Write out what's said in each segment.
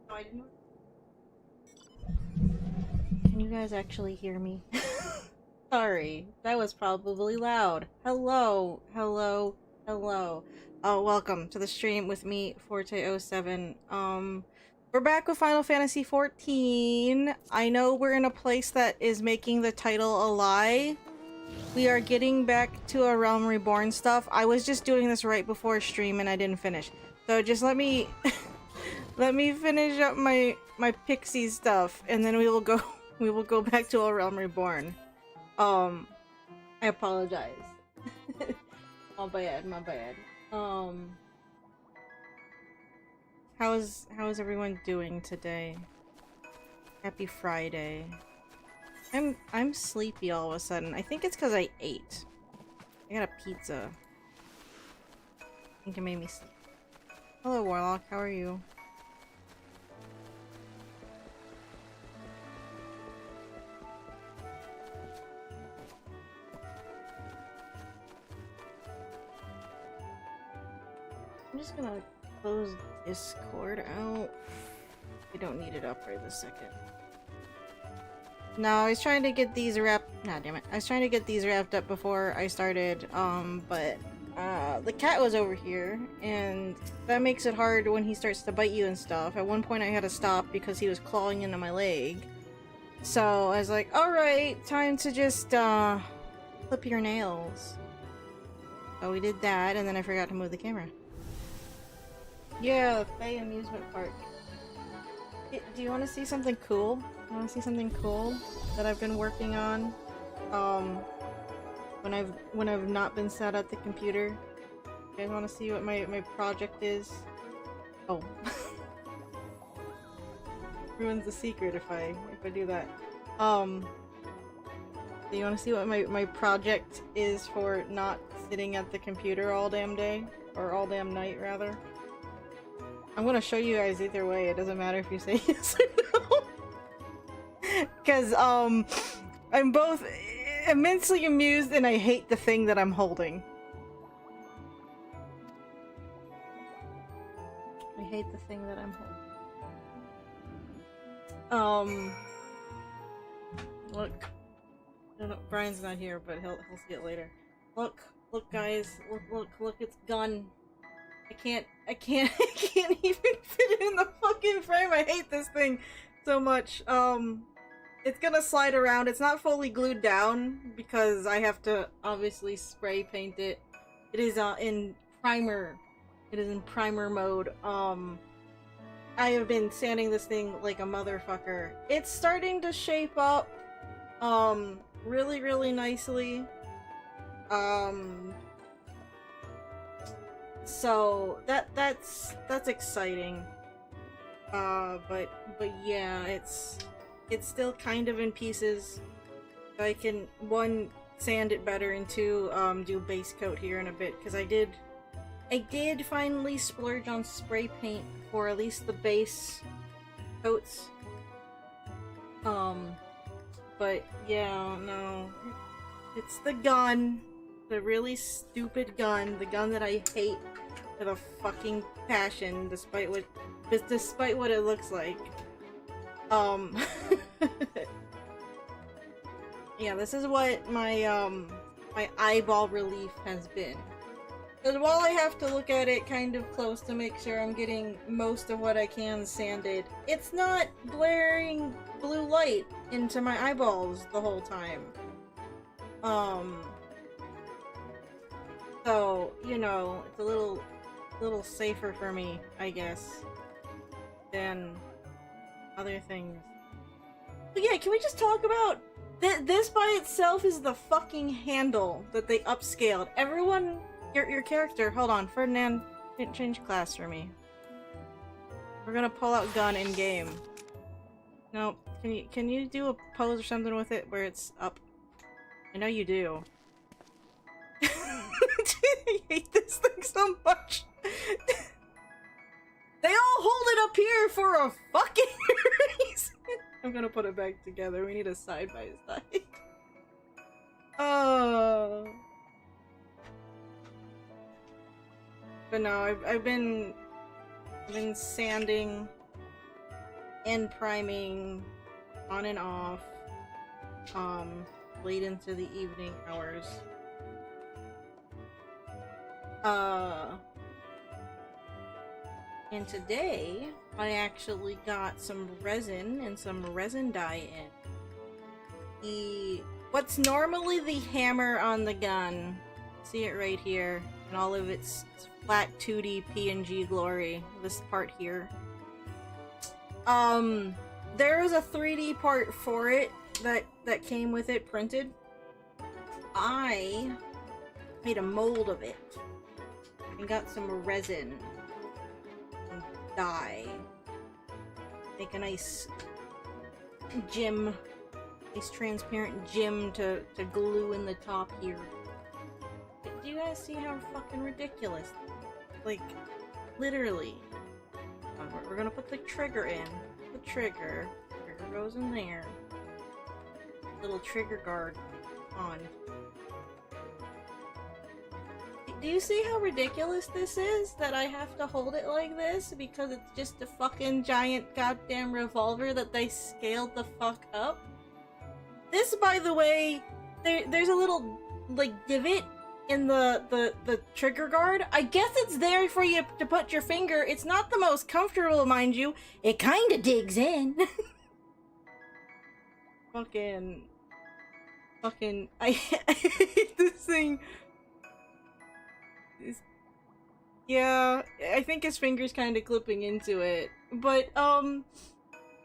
No, I didn't. Can you guys actually hear me? Sorry, that was probably loud. Hello, hello, hello. Oh, welcome to the stream with me, Forte07. We're back with Final Fantasy XIV. I know we're in a place that is making the title a lie. We are getting back to our Realm Reborn stuff. I was just doing this right before stream and I didn't finish. So just let me let me finish up my pixie stuff and then we will go back to our Realm Reborn. I apologize. My bad, my bad. How's everyone doing today? Happy Friday. I'm sleepy all of a sudden. I think it's because I ate. I got a pizza. I think it made me sleep. Hello, Warlock. How are you? I'm just gonna close Discord out. We don't need it up right this second. No, I was trying to get these wrapped. Nah, damn it. I was trying to get these wrapped up before I started. But the cat was over here, and that makes it hard when he starts to bite you and stuff. At one point, I had to stop because he was clawing into my leg. So I was like, "All-right, time to just clip your nails." So we did that, and then I forgot to move the camera. Yeah, Bay Amusement Park. Do you want to see something cool? You want to see something cool that I've been working on? When I've not been sat at the computer. You guys want to see what my project is? Oh, ruins the secret if I do that. Do you want to see what my project is for not sitting at the computer all damn day or all damn night rather? I'm gonna show you guys either way. It doesn't matter if you say yes or no. Because, I'm both immensely amused and I hate the thing that I'm holding. I hate the thing that I'm holding. Look. No, Brian's not here, but he'll see it later. Look, guys. Look, it's gun. I can't I can't even fit it in the fucking frame. I hate this thing so much. It's gonna slide around. It's not fully glued down because I have to obviously spray paint it. It is in primer. It is in primer mode. I have been sanding this thing like a motherfucker. It's starting to shape up really nicely. So that's exciting. But yeah, it's still kind of in pieces. I can one sand it better and two do base coat here in a bit because I did finally splurge on spray paint for at least the base coats. But yeah, no. It's the gun. The really stupid gun. The gun that I hate with a fucking passion, despite what it looks like. Yeah, this is what my my eyeball relief has been. Because while I have to look at it kind of close to make sure I'm getting most of what I can sanded, it's not blaring blue light into my eyeballs the whole time. So, you know, it's a little safer for me, I guess, than other things. But yeah, can we just talk about this by itself is the fucking handle that they upscaled. Everyone, your character, hold on, Ferdinand, change class for me. We're gonna pull out gun in game. No, can you do a pose or something with it where it's up? I know you do. I hate this thing so much. They all hold it up here for a fucking reason. I'm gonna put it back together. We need a side by side. Oh. But no, I've been sanding and priming on and off, late into the evening hours. And today, I actually got some resin and some resin dye in. What's normally the hammer on the gun, see it right here, in all of its flat 2D PNG glory, this part here. There was a 3D part for it that came with it printed. I made a mold of it and got some resin and dye. Make a nice gem, nice transparent gem to glue in the top here. Do you guys see how fucking ridiculous? Like, literally. We're gonna put the trigger in. The trigger goes in there. Little trigger guard on. Do you see how ridiculous this is? That I have to hold it like this because it's just a fucking giant goddamn revolver that they scaled the fuck up? This, by the way, there's a little, like, divot in the trigger guard. I guess it's there for you to put your finger. It's not the most comfortable, mind you. It kinda digs in. Fucking, I hate this thing. Yeah, I think his finger's kinda clipping into it. But,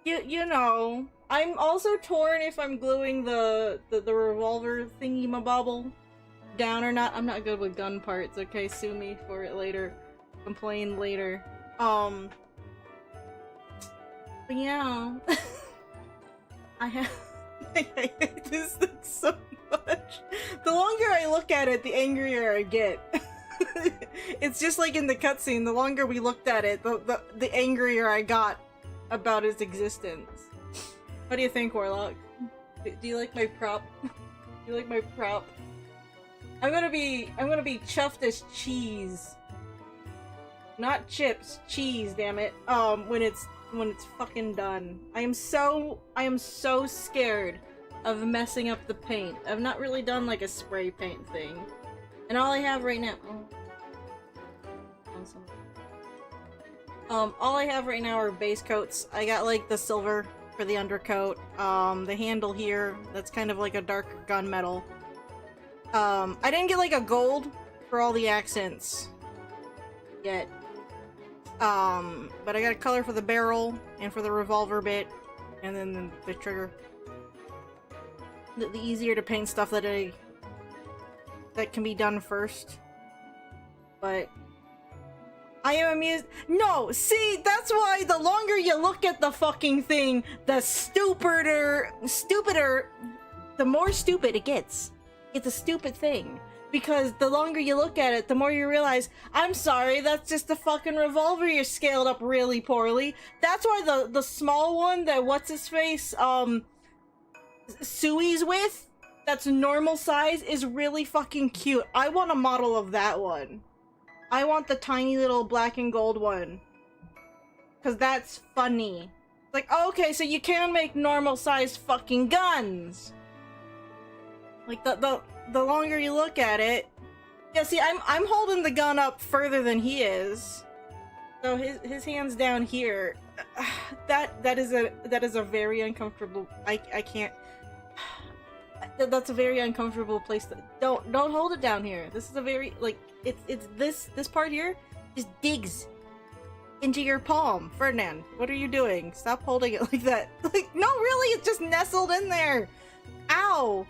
you know, I'm also torn if I'm gluing the revolver thingy-mabobble down or not. I'm not good with gun parts, okay? Sue me for it later. Complain later. But yeah. I hate this thing so much. The longer I look at it, the angrier I get. It's just like in the cutscene, the longer we looked at it, the angrier I got about its existence. What do you think, Warlock? Do you like my prop? Do you like my prop? I'm gonna be chuffed as cheese. Not chips, cheese, damn it. When it's fucking done. I am so scared of messing up the paint. I've not really done like a spray paint thing. And all I have right now all I have right now are base coats. I got like the silver for the undercoat, the handle here, that's kind of like a dark gunmetal. I didn't get like a gold for all the accents yet. But I got a color for the barrel and for the revolver bit, and then the trigger. The easier to paint stuff that can be done first. But I am amused. No, see, that's why the longer you look at the fucking thing, the stupider, the more stupid it gets. It's a stupid thing. Because the longer you look at it, the more you realize, I'm sorry, that's just a fucking revolver you scaled up really poorly. That's why the small one that what's-his-face, Sui's with, that's normal size, is really fucking cute. I want a model of that one. I want the tiny little black and gold one. Because that's funny. Like, okay, so you can make normal size fucking guns. Like, the longer you look at it... Yeah, see, I'm holding the gun up further than he is. So his hand's down here. That is a very uncomfortable... I can't... That's a very uncomfortable place to... Don't hold it down here. This is a very, like... It's this part here just digs into your palm. Ferdinand, what are you doing? Stop holding it like that. Like, no, really, it's just nestled in there. Ow!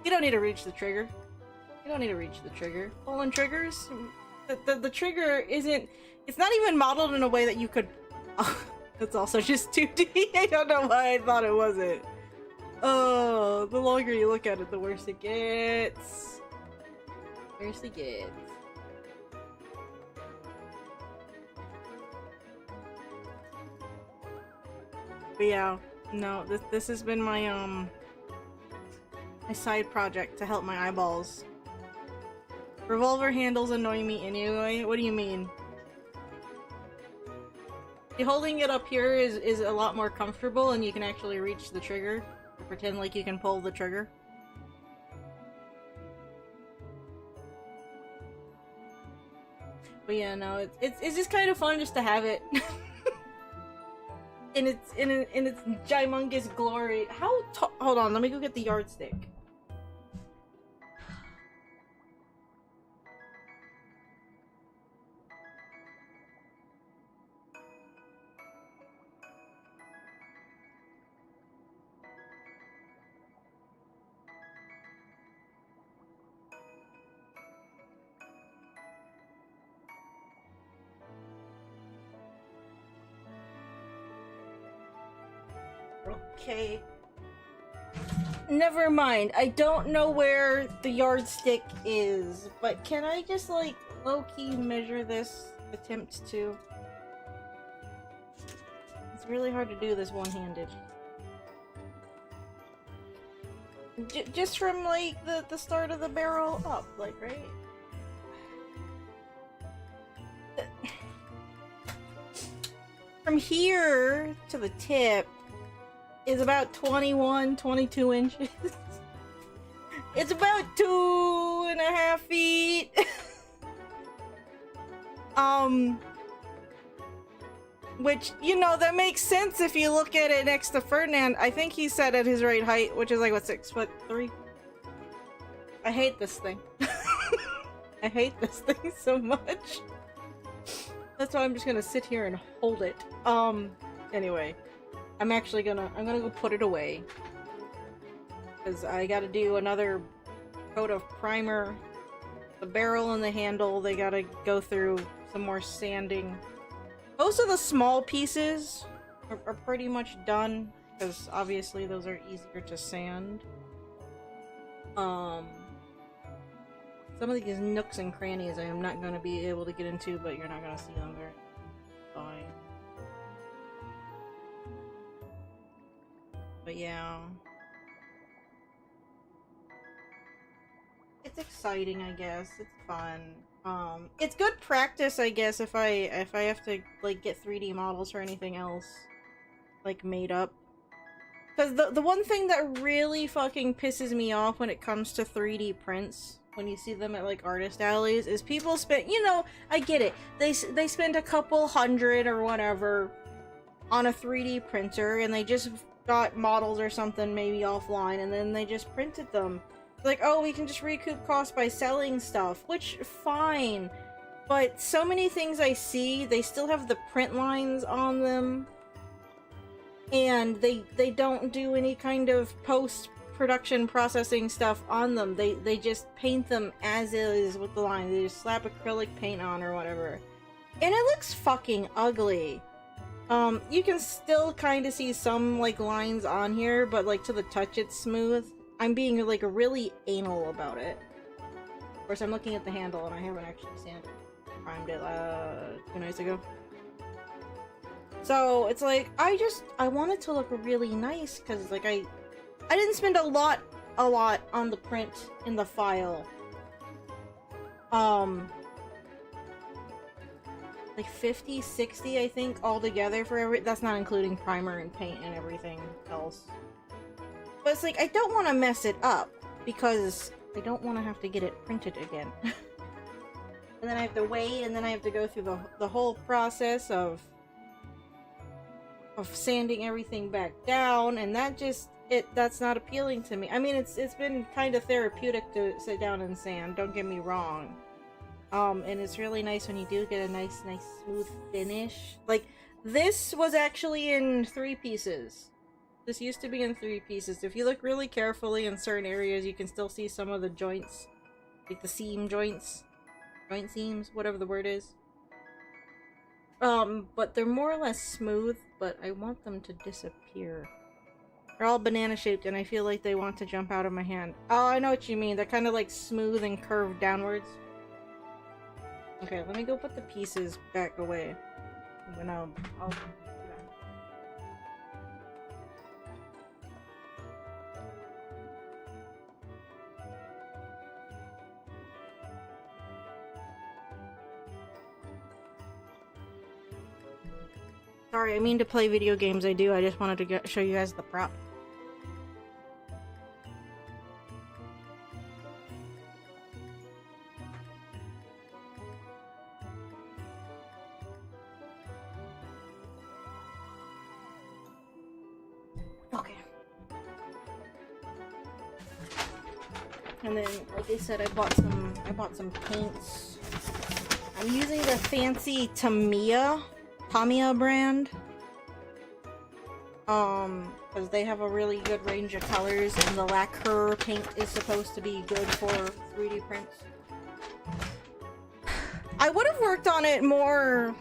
You don't need to reach the trigger. You don't need to reach the trigger. Pulling triggers? The trigger isn't... It's not even modeled in a way that you could... Oh, it's also just 2D. I don't know why I thought it wasn't. Oh, the longer you look at it, the worse it gets. Worse it gets. But yeah, no, this has been my, my side project to help my eyeballs. Revolver handles annoy me anyway. What do you mean? holding it up here is a lot more comfortable, and you can actually reach the trigger. Pretend like you can pull the trigger. But yeah, no, it's just kind of fun just to have it in its gymongous glory. How tall? Hold on, let me go get the yardstick. Okay. Never mind. I don't know where the yardstick is, but can I just, like, low-key measure this? Attempt to. It's really hard to do this one-handed. Just from, like, the start of the barrel up, like, right? From here to the tip is about 21, 22 inches. It's about 2.5 feet. Which, you know, that makes sense if you look at it next to Ferdinand. I think he's set at his right height, which is like, what, 6'3"? I hate this thing. I hate this thing so much. That's why I'm just gonna sit here and hold it. Anyway. I'm gonna go put it away. Because I gotta do another coat of primer. The barrel and the handle, they gotta go through some more sanding. Most of the small pieces are pretty much done, because obviously those are easier to sand. Some of these nooks and crannies I am not gonna be able to get into, but you're not gonna see them very fine. But yeah. It's exciting, I guess. It's fun. It's good practice, I guess, if I have to, like, get 3D models or anything else, like, made up. Because the one thing that really fucking pisses me off when it comes to 3D prints, when you see them at, like, artist alleys, is people spend, you know, I get it. They spend a couple hundred or whatever on a 3D printer, and they just got models or something maybe offline, and then they just printed them. Like, oh, we can just recoup costs by selling stuff, which, fine. But so many things I see, they still have the print lines on them, and they don't do any kind of post-production processing stuff on them. They just paint them as is with the line. They just slap acrylic paint on or whatever. And it looks fucking ugly. You can still kind of see some, like, lines on here, but, like, to the touch it's smooth. I'm being, like, really anal about it. Of course, I'm looking at the handle, and I haven't actually primed it, 2 nights ago. So, it's like, I want it to look really nice, because, like, I didn't spend a lot on the print in the file. Like 50, 60, I think, altogether for that's not including primer and paint and everything else. But it's like, I don't want to mess it up, because I don't want to have to get it printed again. And then I have to wait, and then I have to go through the whole process of sanding everything back down, and that's not appealing to me. I mean, it's been kind of therapeutic to sit down and sand, don't get me wrong. And it's really nice when you do get a nice smooth finish. Like, this was actually in 3 pieces. This used to be in 3 pieces. If you look really carefully in certain areas, you can still see some of the joints. Like the seam joints. Joint seams, whatever the word is. But they're more or less smooth, but I want them to disappear. They're all banana shaped, and I feel like they want to jump out of my hand. Oh, I know what you mean. They're kind of like smooth and curved downwards. Okay, let me go put the pieces back away. And then I'll Sorry, I mean to play video games, I do. I just wanted to show you guys the prop. Okay. And then, like I said, I bought some paints. I'm using the fancy Tamiya brand. Because they have a really good range of colors, and the lacquer paint is supposed to be good for 3D prints. I would have worked on it more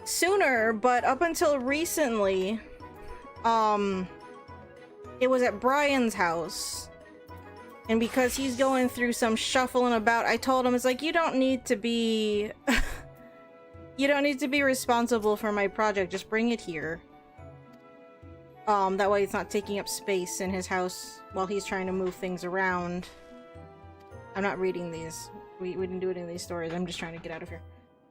sooner, but up until recently, it was at Brian's house. And because he's going through some shuffling about, I told him, it's like, you don't need to be... you don't need to be responsible for my project, just bring it here. That way it's not taking up space in his house while he's trying to move things around. I'm not reading these. We didn't do it in these stories, I'm just trying to get out of here.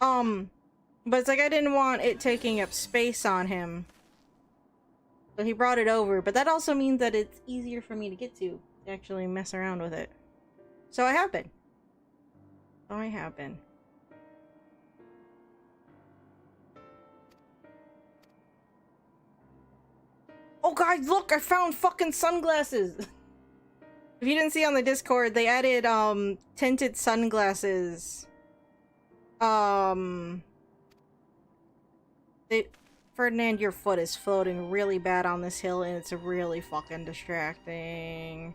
But it's like, I didn't want it taking up space on him. So he brought it over, but that also means that it's easier for me to get to actually mess around with it. So I have been. Oh guys, look! I found fucking sunglasses! If you didn't see on the Discord, they added, tinted sunglasses. Ferdinand, your foot is floating really bad on this hill, and it's really fucking distracting.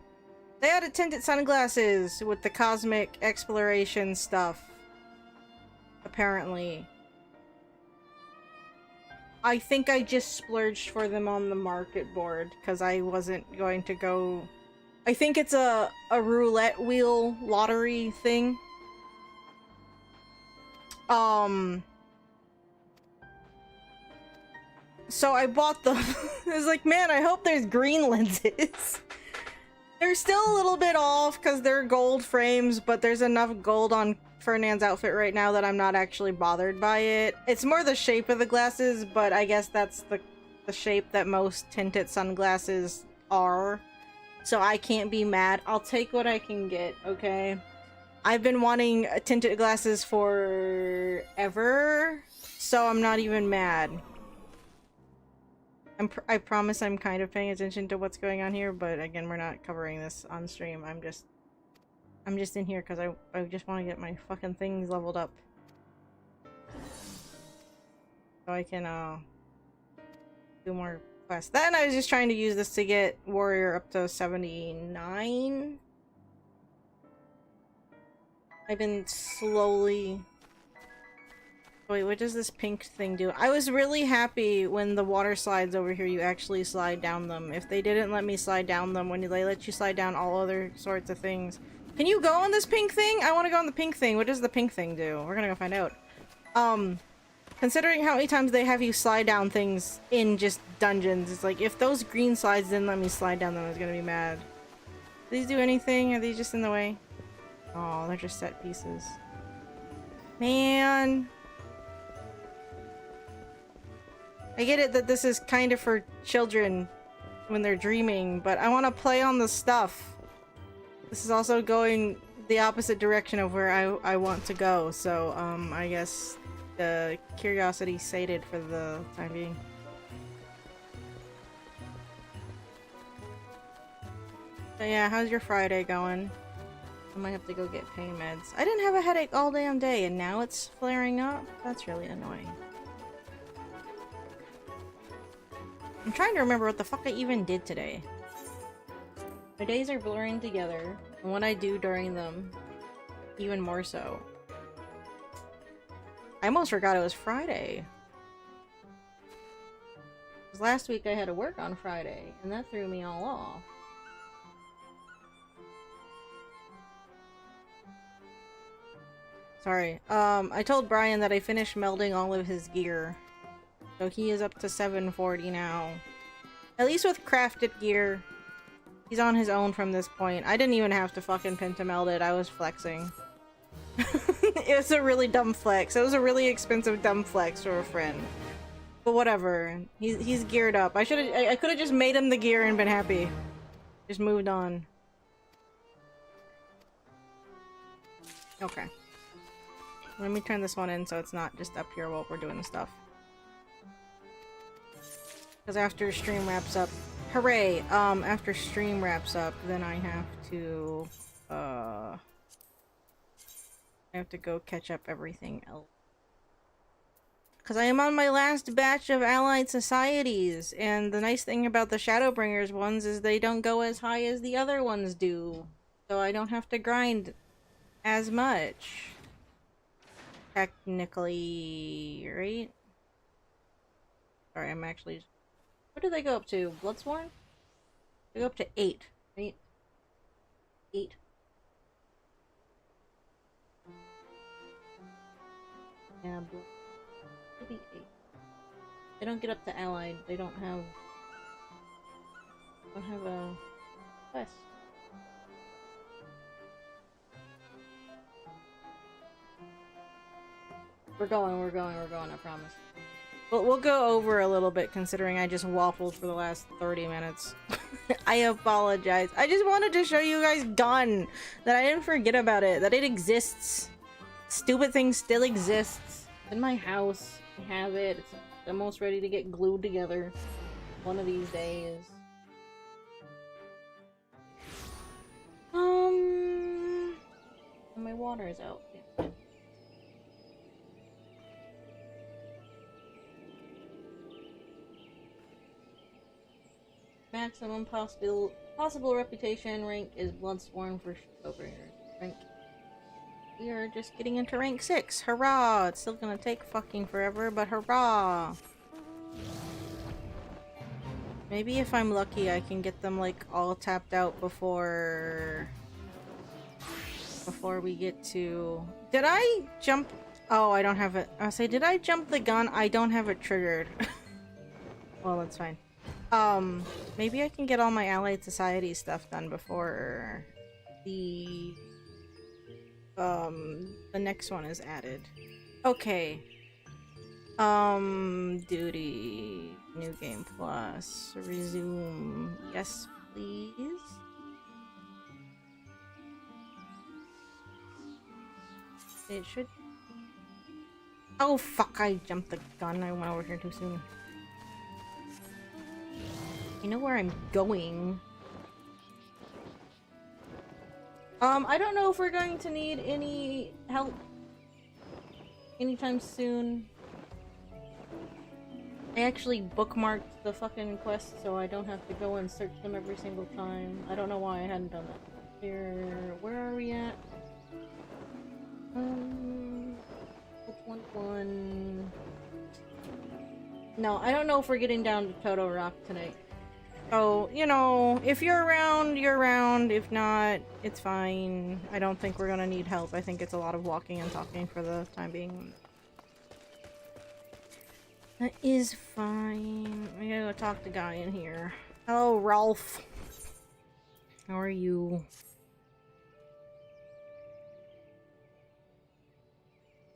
They added tinted sunglasses with the cosmic exploration stuff. Apparently. I think I just splurged for them on the market board, because I wasn't going to go... I think it's a roulette wheel lottery thing. So I bought them. I was like, man, I hope there's green lenses. They're still a little bit off because they're gold frames, but there's enough gold on Ferdinand's outfit right now that I'm not actually bothered by it. It's more the shape of the glasses, but I guess that's the shape that most tinted sunglasses are. So I can't be mad. I'll take what I can get, okay? I've been wanting tinted glasses forever, so I'm not even mad. I promise I'm kind of paying attention to what's going on here, but again, we're not covering this on stream. I'm just in here because I just want to get my fucking things leveled up. So I can, do more quests. Then I was just trying to use this to get Warrior up to 79. I've been slowly... Wait, what does this pink thing do? I was really happy when the water slides over here, you actually slide down them. If they didn't let me slide down them, when they let you slide down all other sorts of things. Can you go on this pink thing? I want to go on the pink thing. What does the pink thing do? We're gonna go find out. Considering how many times they have you slide down things in just dungeons, it's like, if those green slides didn't let me slide down them, I was gonna be mad. Do these do anything? Are these just in the way? Oh, they're just set pieces. Man. I get it that this is kind of for children when they're dreaming, but I want to play on the stuff. This is also going the opposite direction of where I want to go, so I guess the curiosity sated for the time being. So yeah, how's your Friday going? I might have to go get pain meds. I didn't have a headache all damn day and now it's flaring up? That's really annoying. I'm trying to remember what the fuck I even did today. My days are blurring together, and what I do during them, even more so. I almost forgot it was Friday. Because last week I had to work on Friday, and that threw me all off. Sorry. I told Brian that I finished melding all of his gear. So he is up to 740 now. At least with crafted gear. He's on his own from this point. I didn't even have to fucking pentameld it. I was flexing. It was a really dumb flex. It was a really expensive dumb flex for a friend. But whatever. He's geared up. I could have just made him the gear and been happy. Just moved on. Okay. Let me turn this one in so it's not just up here while we're doing stuff. Because after stream wraps up, hooray! After stream wraps up, then I have to go catch up everything else. Because I am on my last batch of allied societies, and the nice thing about the Shadowbringers ones is they don't go as high as the other ones do. So I don't have to grind as much. Technically, right? Sorry, I'm actually... What do they go up to? Bloodsworn? They go up to 8, right? 8. Yeah, maybe 8. They don't get up to allied. They don't have a quest. We're going, I promise. But we'll go over a little bit considering I just waffled for the last 30 minutes. I apologize. I just wanted to show you guys Gun. That I didn't forget about it. That it exists. Stupid thing still exists. In my house. I have it. It's almost ready to get glued together. One of these days. My water is out. Yeah. Maximum possible reputation rank is Bloodsworn for Shadowbringers. Rank. We are just getting into rank 6. Hurrah! It's still gonna take fucking forever, but hurrah! Maybe if I'm lucky, I can get them like all tapped out before we get to. Did I jump? Oh, I don't have it. I say, did I jump the gun? I don't have it triggered. Well, that's fine. Maybe I can get all my Allied Society stuff done before the next one is added. Okay. Duty. New game plus. Resume. Yes, please. It should... Oh, fuck, I jumped the gun. I went over here too soon. You know where I'm going. I don't know if we're going to need any help anytime soon. I actually bookmarked the fucking quests so I don't have to go and search them every single time. I don't know why I hadn't done that. Here, where are we at? 21. No, I don't know if we're getting down to Toto Rock tonight. So, you know, if you're around, you're around. If not, it's fine. I don't think we're gonna need help. I think it's a lot of walking and talking for the time being. That is fine. We gotta go talk to Guy in here. Hello, Rolf. How are you?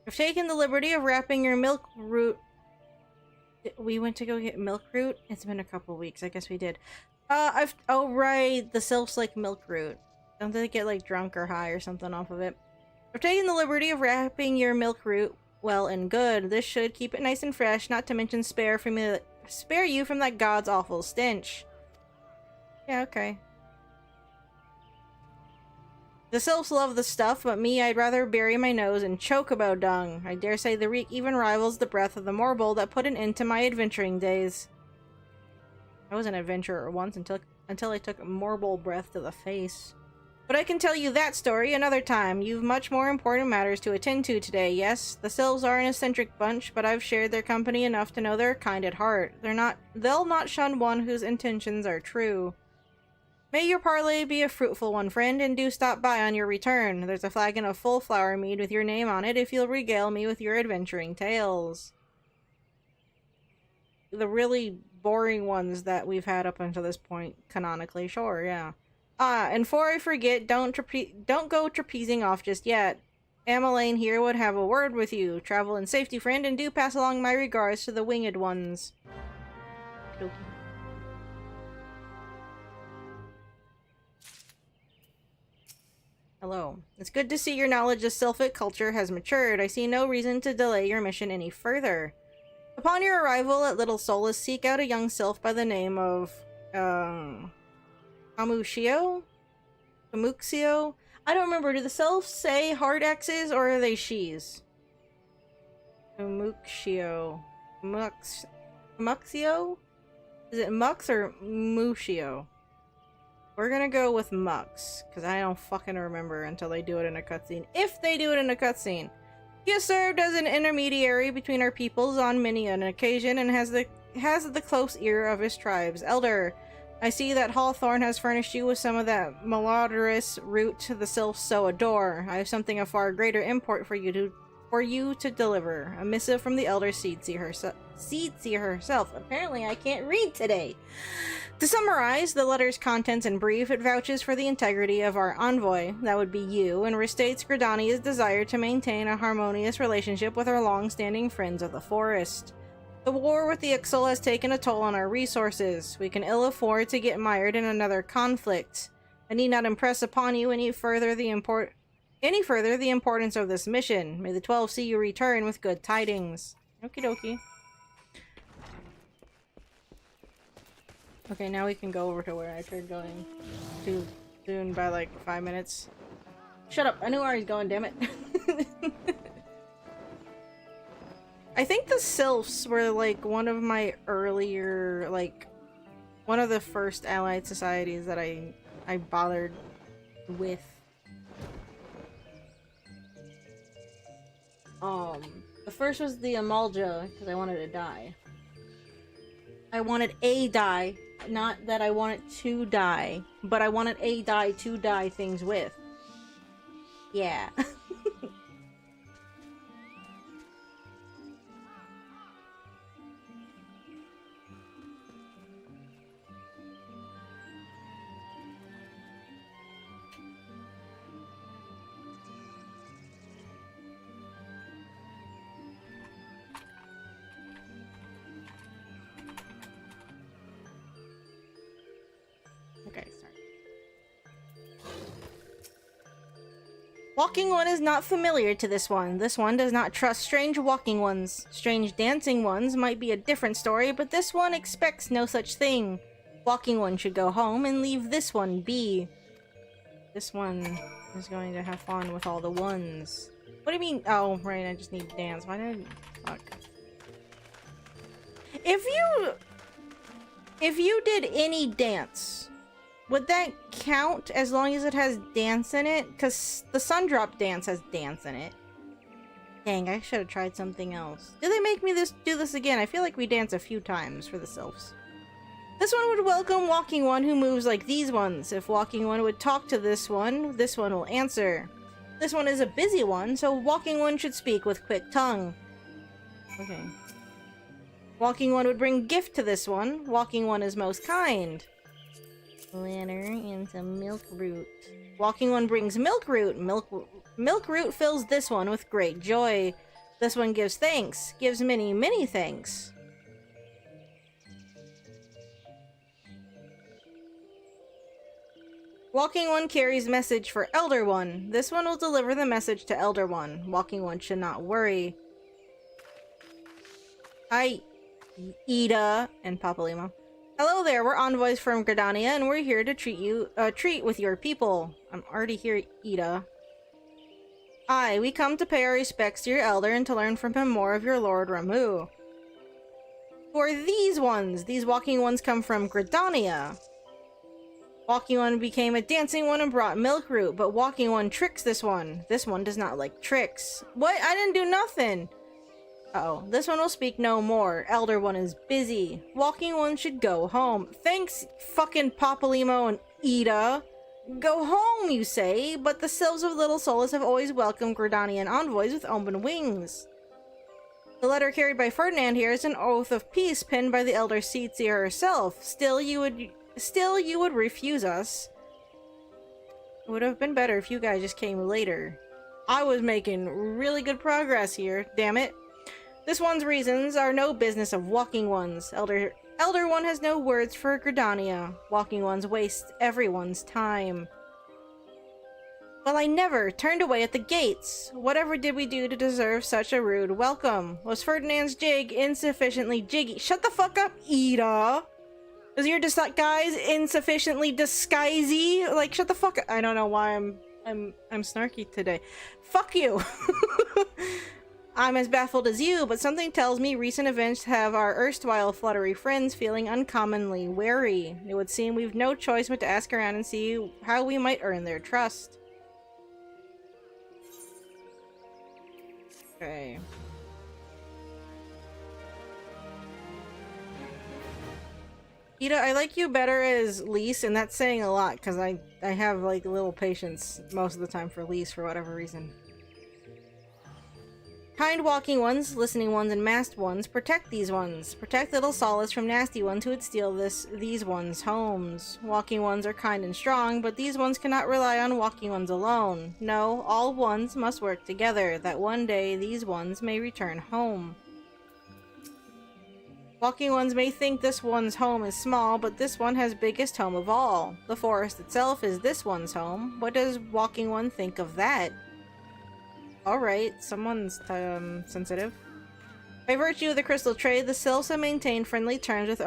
I've taken the liberty of wrapping your milk root. We went to go get milk root? It's been a couple weeks. I guess we did. Oh right, the Sylphs like milk root. Don't they get like drunk or high or something off of it? I've taken the liberty of wrapping your milk root well and good. This should keep it nice and fresh, not to mention spare you from that god's awful stench. Yeah, okay. The Sylphs love the stuff, but me, I'd rather bury my nose in chocobo dung. I dare say the reek even rivals the breath of the morble that put an end to my adventuring days. I was an adventurer once until I took morble breath to the face. But I can tell you that story another time. You've much more important matters to attend to today, yes? The Sylphs are an eccentric bunch, but I've shared their company enough to know they're kind at heart. They'll not shun one whose intentions are true. May your parley be a fruitful one, friend, and do stop by on your return. There's a flagon of full flower mead with your name on it if you'll regale me with your adventuring tales. The really boring ones that we've had up until this point, canonically, sure, yeah. And before I forget, don't go trapezing off just yet. Ameline here would have a word with you. Travel in safety, friend, and do pass along my regards to the winged ones. Okay. Hello. It's good to see your knowledge of Sylphic culture has matured. I see no reason to delay your mission any further. Upon your arrival at Little Solace, seek out a young sylph by the name of, Kamuxio? Kamuxio? I don't remember. Do the sylphs say hard X's or are they she's? Kamuxio. Kamuxio? Is it Mux or Muxio? We're gonna go with Mux, because I don't fucking remember until they do it in a cutscene. If they do it in a cutscene! He has served as an intermediary between our peoples on many an occasion and has the close ear of his tribes. Elder, I see that Hawthorne has furnished you with some of that malodorous root the sylphs so adore. I have something of far greater import for you to deliver. A missive from the Elder Seedseer herself. Apparently I can't read today. To summarize the letter's contents in brief, it vouches for the integrity of our envoy, that would be you, and restates Gridania's desire to maintain a harmonious relationship with our long-standing friends of the forest. The war with the Ixal has taken a toll on our resources. We can ill afford to get mired in another conflict. I need not impress upon you any further the importance of this mission. May the 12 see you return with good tidings. Okie dokie. Okay, now we can go over to where I tried going too soon by like 5 minutes. Shut up! I knew where I was going, damn it. I think the Sylphs were like one of my earlier, like, one of the first allied societies that I bothered with. The first was the Amalja, because I wanted to die. I wanted a die. Not that I wanted to die, but I wanted a die to die things with. Yeah. Walking one is not familiar to this one. This one does not trust strange walking ones. Strange dancing ones might be a different story, but this one expects no such thing. Walking one should go home and leave this one be. This one is going to have fun with all the ones. What do you mean? Oh, right, I just need to dance. Why did I... Fuck. If you did any dance... would that count as long as it has dance in it? Because the Sundrop dance has dance in it. Dang, I should have tried something else. Did they make me do this again? I feel like we dance a few times for the Sylphs. This one would welcome Walking One who moves like these ones. If Walking One would talk to this one will answer. This one is a busy one, so Walking One should speak with quick tongue. Okay. Walking One would bring gift to this one. Walking One is most kind. Letter and some milk root. Walking One brings milk root. Milk root fills this one with great joy. This one gives thanks. Gives many, many thanks. Walking One carries message for Elder One. This one will deliver the message to Elder One. Walking One should not worry. Hi, Ida and Papalimo. Hello there, we're envoys from Gridania, and we're here to treat with your people. I'm already here, Ida. Aye, we come to pay our respects to your elder and to learn from him more of your Lord Ramu. Who are these ones? These walking ones come from Gridania. Walking One became a dancing one and brought milk root, but Walking One tricks this one. This one does not like tricks. What? I didn't do nothing! Uh-oh. This one will speak no more. Elder One is busy. Walking One should go home. Thanks, fucking Papalimo and Ida. Go home, you say, but the Sylphs of Little Solace have always welcomed Gridanian envoys with open wings. The letter carried by Ferdinand here is an oath of peace penned by the Elder Seedseer herself. Still, you would refuse us. It would have been better if you guys just came later. I was making really good progress here, damn it. This one's reasons are no business of Walking Ones. Elder One has no words for Gridania. Walking Ones waste everyone's time. Well, I never turned away at the gates. Whatever did we do to deserve such a rude welcome? Was Ferdinand's jig insufficiently jiggy? Shut the fuck up, Ida! Is your disguise insufficiently disguisey? Like, shut the fuck up. I don't know why I'm snarky today. Fuck you! I'm as baffled as you, but something tells me recent events have our erstwhile fluttery friends feeling uncommonly wary. It would seem we've no choice but to ask around and see how we might earn their trust. Okay. Ida, I like you better as Lise, and that's saying a lot, because I have, like, little patience most of the time for Lise for whatever reason. Kind walking ones, listening ones, and masked ones, protect these ones. Protect little Solace from nasty ones who would steal these ones' homes. Walking ones are kind and strong, but these ones cannot rely on walking ones alone. No, all ones must work together, that one day these ones may return home. Walking ones may think this one's home is small, but this one has biggest home of all. The forest itself is this one's home. What does walking one think of that? Alright, someone's sensitive. By virtue of the crystal trade, the Sylphs have maintained friendly terms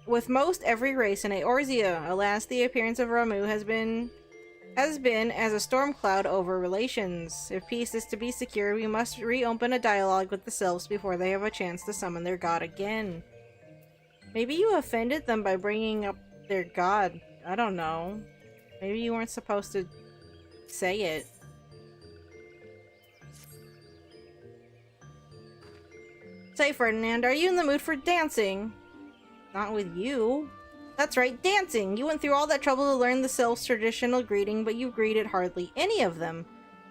with most every race in Eorzea. Alas, the appearance of Ramuh has been as a storm cloud over relations. If peace is to be secure, we must reopen a dialogue with the Sylphs before they have a chance to summon their god again. Maybe you offended them by bringing up their god. I don't know. Maybe you weren't supposed to say it. Say, Ferdinand, are you in the mood for dancing? Not with you. That's right, dancing! You went through all that trouble to learn the Sylph's traditional greeting, but you greeted hardly any of them.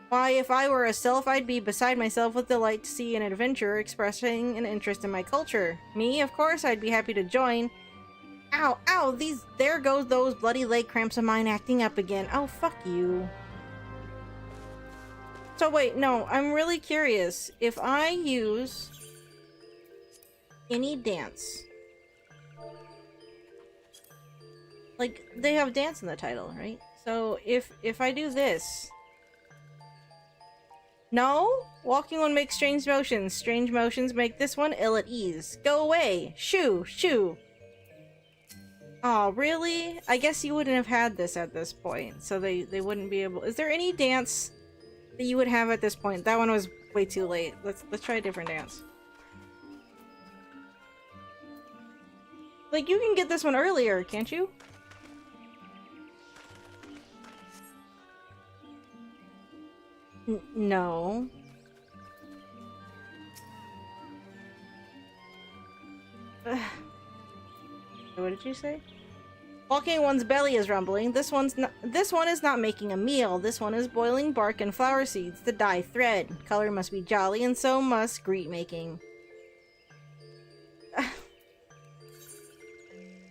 Why, if I were a Sylph, I'd be beside myself with delight to see an adventurer expressing an interest in my culture. Me, of course, I'd be happy to join. Ow, ow, there goes those bloody leg cramps of mine acting up again. Oh, fuck you. So wait, no, I'm really curious. If I use any dance, like, they have dance in the title, right? So if I do this, no, walking one makes strange motions. Strange motions make this one ill at ease. Go away. Shoo, shoo. Oh, really? I guess you wouldn't have had this at this point, so they wouldn't be able. Is there any dance that you would have at this point? That one was way too late. Let's try a different dance. Like, you can get this one earlier, can't you? No. What did you say? Walking one's belly is rumbling. This one is not making a meal. This one is boiling bark and flower seeds to dye thread. Color must be jolly, and so must greet making.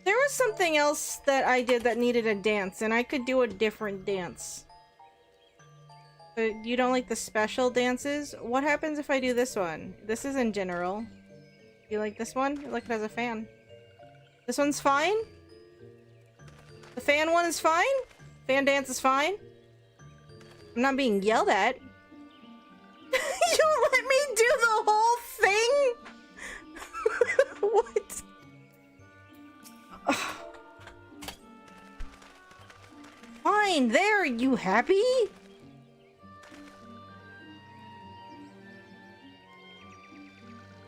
There was something else that I did that needed a dance, and I could do a different dance. You don't like the special dances? What happens if I do this one? This is in general. You like this one? Look, it has a fan. This one's fine? The fan one is fine? Fan dance is fine? I'm not being yelled at. You let me do the whole thing? What? Fine, there, you happy?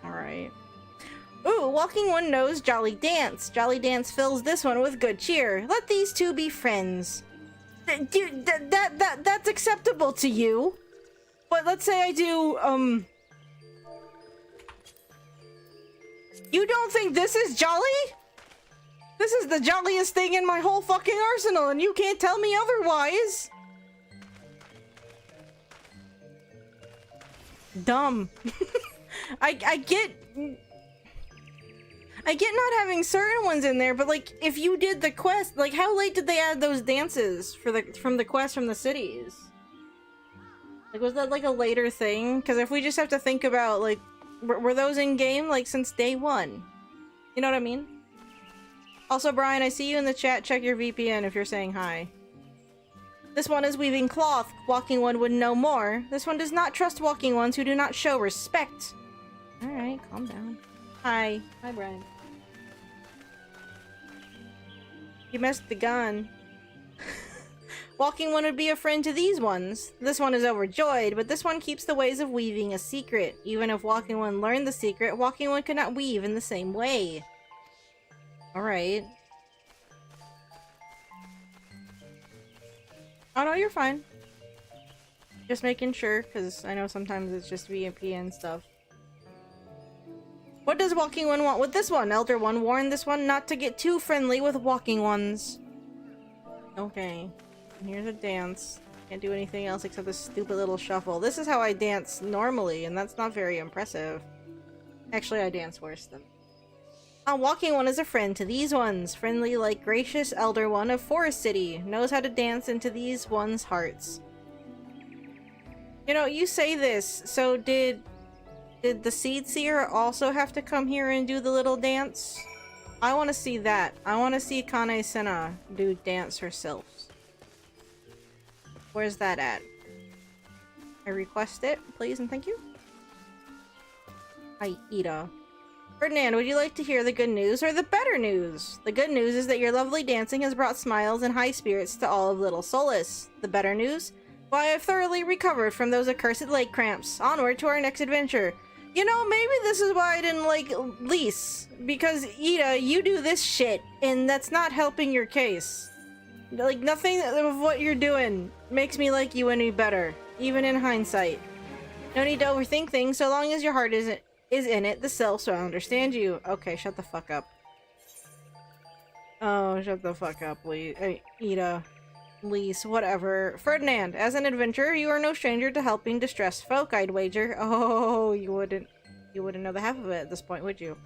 Alright. Ooh, walking one knows Jolly Dance. Jolly Dance fills this one with good cheer. Let these two be friends. Dude, that's acceptable to you. But let's say I do, You don't think this is jolly? This is the jolliest thing in my whole fucking arsenal, and you can't tell me otherwise. Dumb. I get not having certain ones in there, but like, if you did the quest, like, how late did they add those dances for from the quest from the cities? Like, was that like a later thing? Because if we just have to think about, like, were those in game, like, since day one? You know what I mean? Also, Brian, I see you in the chat. Check your VPN if you're saying hi. This one is weaving cloth. Walking one would know more. This one does not trust walking ones who do not show respect. Alright, calm down. Hi. Hi, Brian. You messed the gun. Walking one would be a friend to these ones. This one is overjoyed, but this one keeps the ways of weaving a secret. Even if Walking One learned the secret, Walking One could not weave in the same way. Alright. Oh no, you're fine. Just making sure, because I know sometimes it's just VMP and stuff. What does Walking One want with this one? Elder One warned this one not to get too friendly with Walking Ones. Okay. And here's a dance. Can't do anything else except this stupid little shuffle. This is how I dance normally, and that's not very impressive. Actually, I dance worse than... Walking One is a friend to these ones. Friendly like gracious Elder One of Forest City. Knows how to dance into these ones' hearts. You know, you say this, so did the Seed Seer also have to come here and do the little dance? I want to see that. I want to see Kane Senna do dance herself. Where's that at? I request it, please and thank you. Aida. Ferdinand, would you like to hear the good news or the better news? The good news is that your lovely dancing has brought smiles and high spirits to all of Little Solace. The better news? Why, I've thoroughly recovered from those accursed leg cramps. Onward to our next adventure. You know, maybe this is why I didn't like Lise. Because, Ida, you do this shit, and that's not helping your case. Like, nothing of what you're doing makes me like you any better, even in hindsight. No need to overthink things, so long as your heart is in it, the Sylphs will understand you. Okay, shut the fuck up. Oh, shut the fuck up, Ida. Lise, whatever. Ferdinand, as an adventurer, you are no stranger to helping distressed folk, I'd wager. Oh, you wouldn't know the half of it at this point, would you?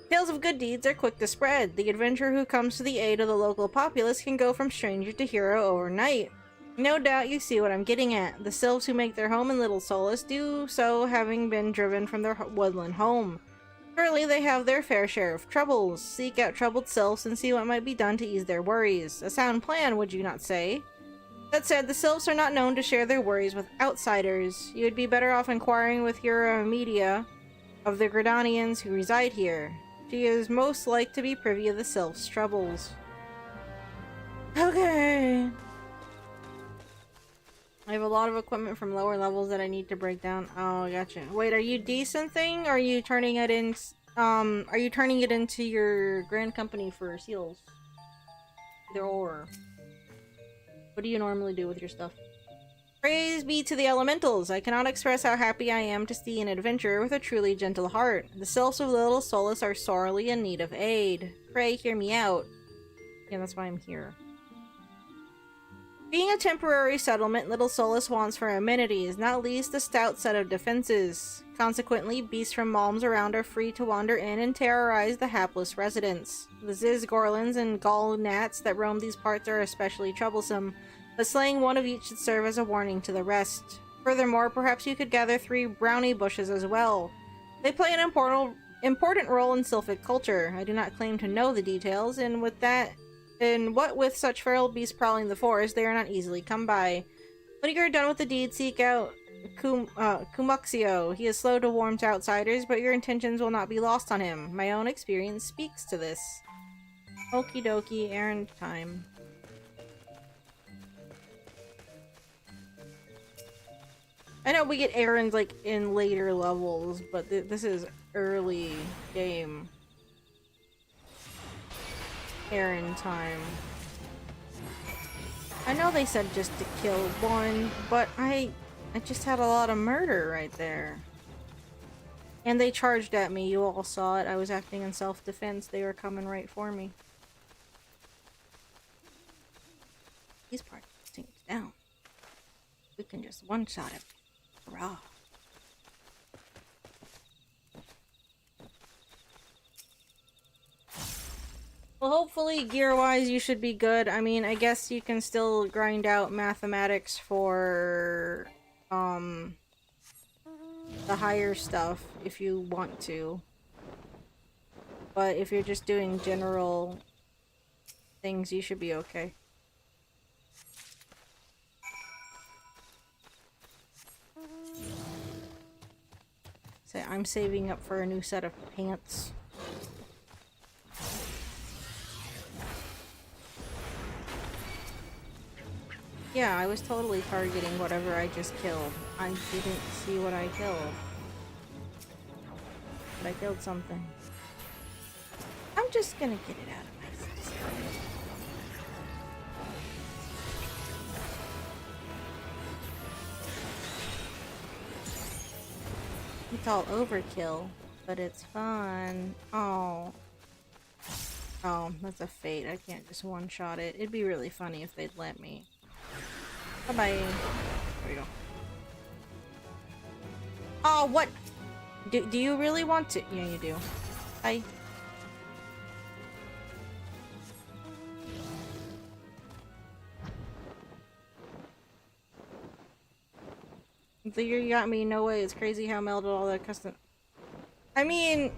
Tales of good deeds are quick to spread. The adventurer who comes to the aid of the local populace can go from stranger to hero overnight. No doubt you see what I'm getting at. The Sylphs who make their home in Little Solace do so having been driven from their woodland home. Surely they have their fair share of troubles. Seek out troubled Sylphs and see what might be done to ease their worries. A sound plan, would you not say? That said, the Sylphs are not known to share their worries with outsiders. You would be better off inquiring with your media of the Gridanians who reside here. She is most like to be privy of the Sylphs' troubles. Okay. I have a lot of equipment from lower levels that I need to break down. Oh, gotcha. Wait, are you decent thing? Or are you turning it in? Are you turning it into your grand company for seals? Either or. What do you normally do with your stuff? Praise be to the elementals! I cannot express how happy I am to see an adventurer with a truly gentle heart. The Sylphs of Little Solace are sorely in need of aid. Pray hear me out. Yeah, that's why I'm here. Being a temporary settlement, Little Solace wants for amenities, not least a stout set of defenses. Consequently, beasts from malms around are free to wander in and terrorize the hapless residents. The Ziz Gorlins and Gall Gnats that roam these parts are especially troublesome, but slaying one of each should serve as a warning to the rest. Furthermore, perhaps you could gather 3 brownie bushes as well. They play an important role in Sylphic culture. I do not claim to know the details, and what with such feral beasts prowling the forest, they are not easily come by. When you are done with the deed, seek out Kumuxio. He is slow to warm to outsiders, but your intentions will not be lost on him. My own experience speaks to this. Okie dokie, errand time. I know we get errands like in later levels, but this is early game. Errand time. I know they said just to kill one, but I just had a lot of murder right there. And they charged at me, you all saw it. I was acting in self-defense. They were coming right for me. These parts seem down. We can just one-shot it. Hurrah. Well, hopefully, gear-wise, you should be good. I mean, I guess you can still grind out mathematics for, the higher stuff if you want to. But if you're just doing general things, you should be okay. So I'm saving up for a new set of pants. Yeah, I was totally targeting whatever I just killed. I didn't see what I killed. But I killed something. I'm just gonna get it out of my system. It's all overkill, but it's fun. Oh. Oh, that's a fate. I can't just one-shot it. It'd be really funny if they'd let me. Bye-bye. There we go. Oh, what? Do you really want to? Yeah, you do. Bye. You got me. No way. It's crazy how melded all that custom. I mean,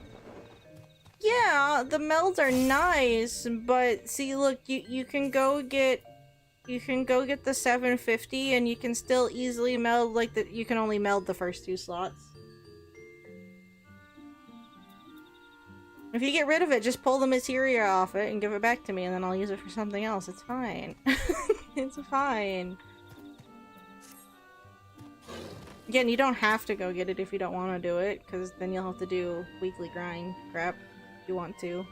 yeah, the melds are nice, but see, look, you can go get the 750 and you can still easily meld, like, you can only meld the first 2 slots. If you get rid of it, just pull the materia off it and give it back to me, and then I'll use it for something else. It's fine. It's fine. Again, you don't have to go get it if you don't want to do it, because then you'll have to do weekly grind crap if you want to.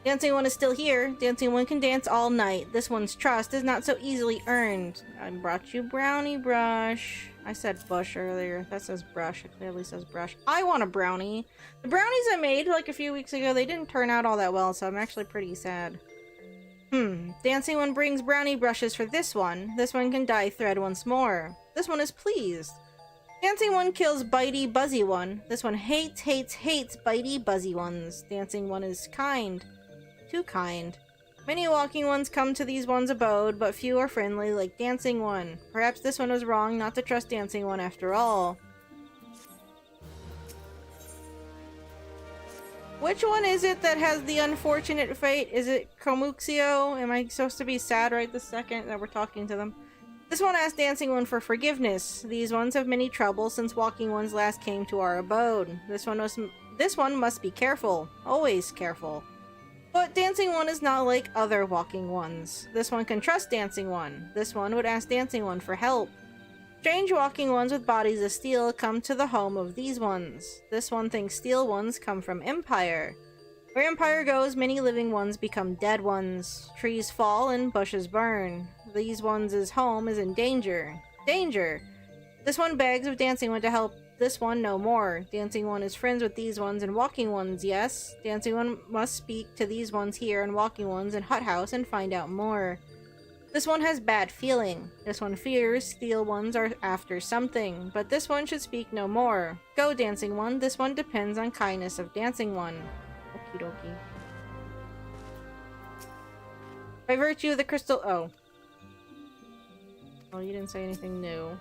Dancing one is still here. Dancing one can dance all night. This one's trust is not so easily earned. I brought you brownie brush. I said bush earlier. That says brush. It clearly says brush. I want a brownie. The brownies I made like a few weeks ago, they didn't turn out all that well, so I'm actually pretty sad. Dancing one brings brownie brushes for this one. This one can dye thread once more. This one is pleased. Dancing one kills bitey buzzy one. This one hates bitey buzzy ones. Dancing one is kind. Too kind. Many walking ones come to these one's abode, but few are friendly like dancing one. Perhaps this one was wrong not to trust dancing one after all. Which one is it that has the unfortunate fate? Is it Komuxio? Am I supposed to be sad right this second that we're talking to them? This one asked dancing one for forgiveness. These ones have many troubles since walking ones last came to our abode. This one must be careful. Always careful. But dancing one is not like other walking ones. This one can trust dancing one. This one would ask dancing one for help. Strange walking ones with bodies of steel come to the home of these ones. This one thinks steel ones come from Empire. Where Empire goes, many living ones become dead ones. Trees fall and bushes burn. These ones' home is in danger. Danger! This one begs of dancing one to help this one no more. Dancing one is friends with these ones and walking ones, yes. Dancing one must speak to these ones here and walking ones in Hut House and find out more. This one has bad feeling. This one fears steel ones are after something, but this one should speak no more. Go, dancing one. This one depends on kindness of dancing one. Okie dokie. By virtue of the crystal— oh. Well, you didn't say anything new.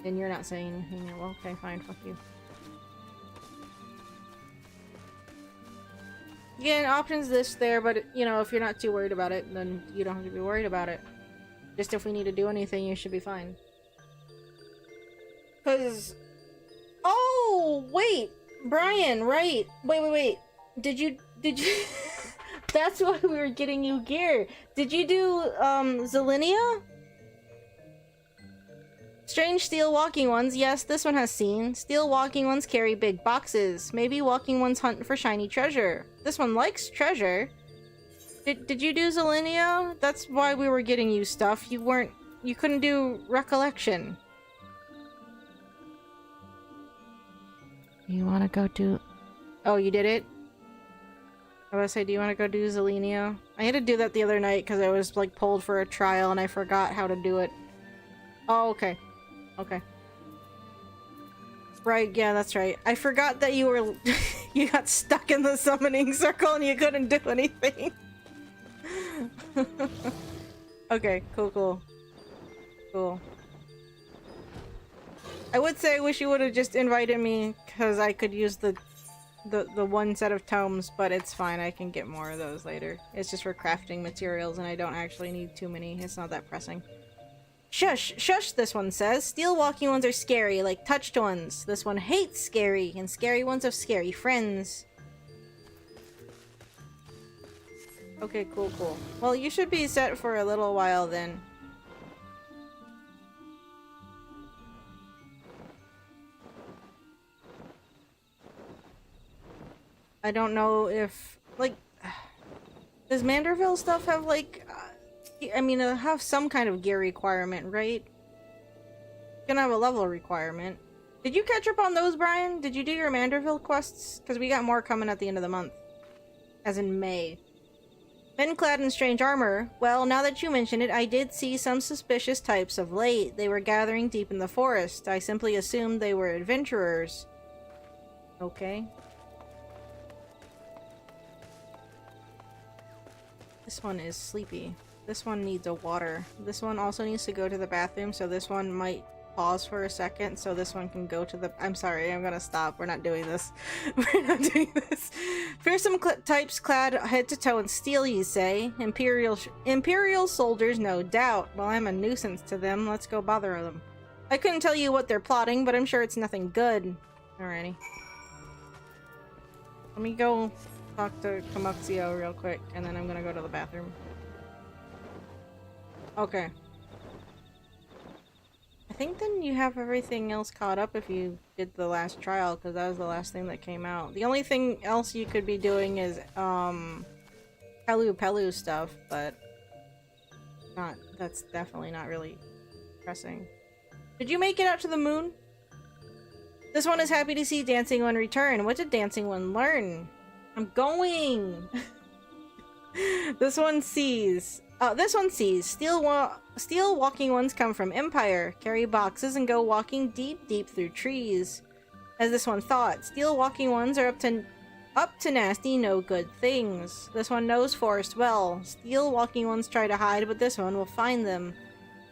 And you're not saying anything new. Well, okay, fine, fuck you. Again, options this there, but, you know, if you're not too worried about it, then you don't have to be worried about it. Just if we need to do anything, you should be fine. Cause— oh, wait! Brian, right! Wait. Did you- That's why we were getting you gear. Did you do, Zelinia? Strange steel walking ones. Yes, this one has seen. Steel walking ones carry big boxes. Maybe walking ones hunt for shiny treasure. This one likes treasure. Did you do Zelinia? That's why we were getting you stuff. You couldn't do recollection. You wanna go do— oh, you did it? I was gonna say, do you want to go do Zelinia? I had to do that the other night because I was, like, pulled for a trial and I forgot how to do it. Oh, okay. Okay. Right, yeah, that's right. I forgot that you were— you got stuck in the summoning circle and you couldn't do anything. Okay, cool. I would say I wish you would have just invited me because I could use the one set of tomes, but it's fine. I can get more of those later. It's just for crafting materials, and I don't actually need too many. It's not that pressing. Shush! Shush, this one says. Steel walking ones are scary, like touched ones. This one hates scary, and scary ones have scary friends. Okay, cool, cool. Well, you should be set for a little while then. I don't know if, like, does Manderville stuff have, like, I mean, it'll have some kind of gear requirement, right? It's gonna have a level requirement. Did you catch up on those, Brian? Did you do your Manderville quests? Because we got more coming at the end of the month. As in May. Men clad in strange armor. Well, now that you mention it, I did see some suspicious types of late. They were gathering deep in the forest. I simply assumed they were adventurers. Okay. This one is sleepy. This one needs a water. This one also needs to go to the bathroom, so this one might pause for a second so this one can go to the— I'm sorry, I'm gonna stop. We're not doing this. We're not doing this. Fearsome types clad head to toe in steel, you say? Imperial soldiers, no doubt. Well, I'm a nuisance to them. Let's go bother them. I couldn't tell you what they're plotting, but I'm sure it's nothing good. Alrighty. Let me go talk to Komuxio real quick, and then I'm gonna go to the bathroom. Okay. I think then you have everything else caught up if you did the last trial, because that was the last thing that came out. The only thing else you could be doing is, Pelu stuff, but that's definitely not really pressing. Did you make it out to the moon? This one is happy to see Dancing One return. What did Dancing One learn? I'm going! This one sees steel walking ones come from Empire, carry boxes, and go walking deep through trees. As this one thought, steel walking ones are up to nasty, no good things. This one knows forest well. Steel walking ones try to hide, but this one will find them.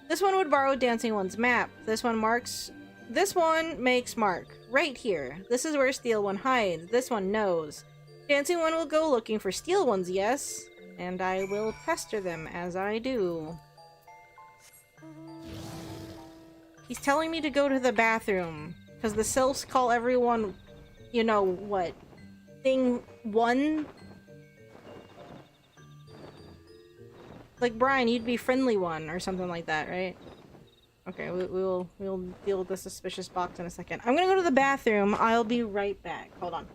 This one would borrow Dancing One's map. This one makes mark. Right here. This is where Steel One hides. This one knows. Dancing One will go looking for Steel Ones, yes? And I will pester them as I do. He's telling me to go to the bathroom. Because the Sylphs call everyone, you know, what? Thing 1? Like, Brian, you'd be friendly 1 or something like that, right? Okay, we'll deal with the suspicious box in a second. I'm gonna go to the bathroom. I'll be right back. Hold on.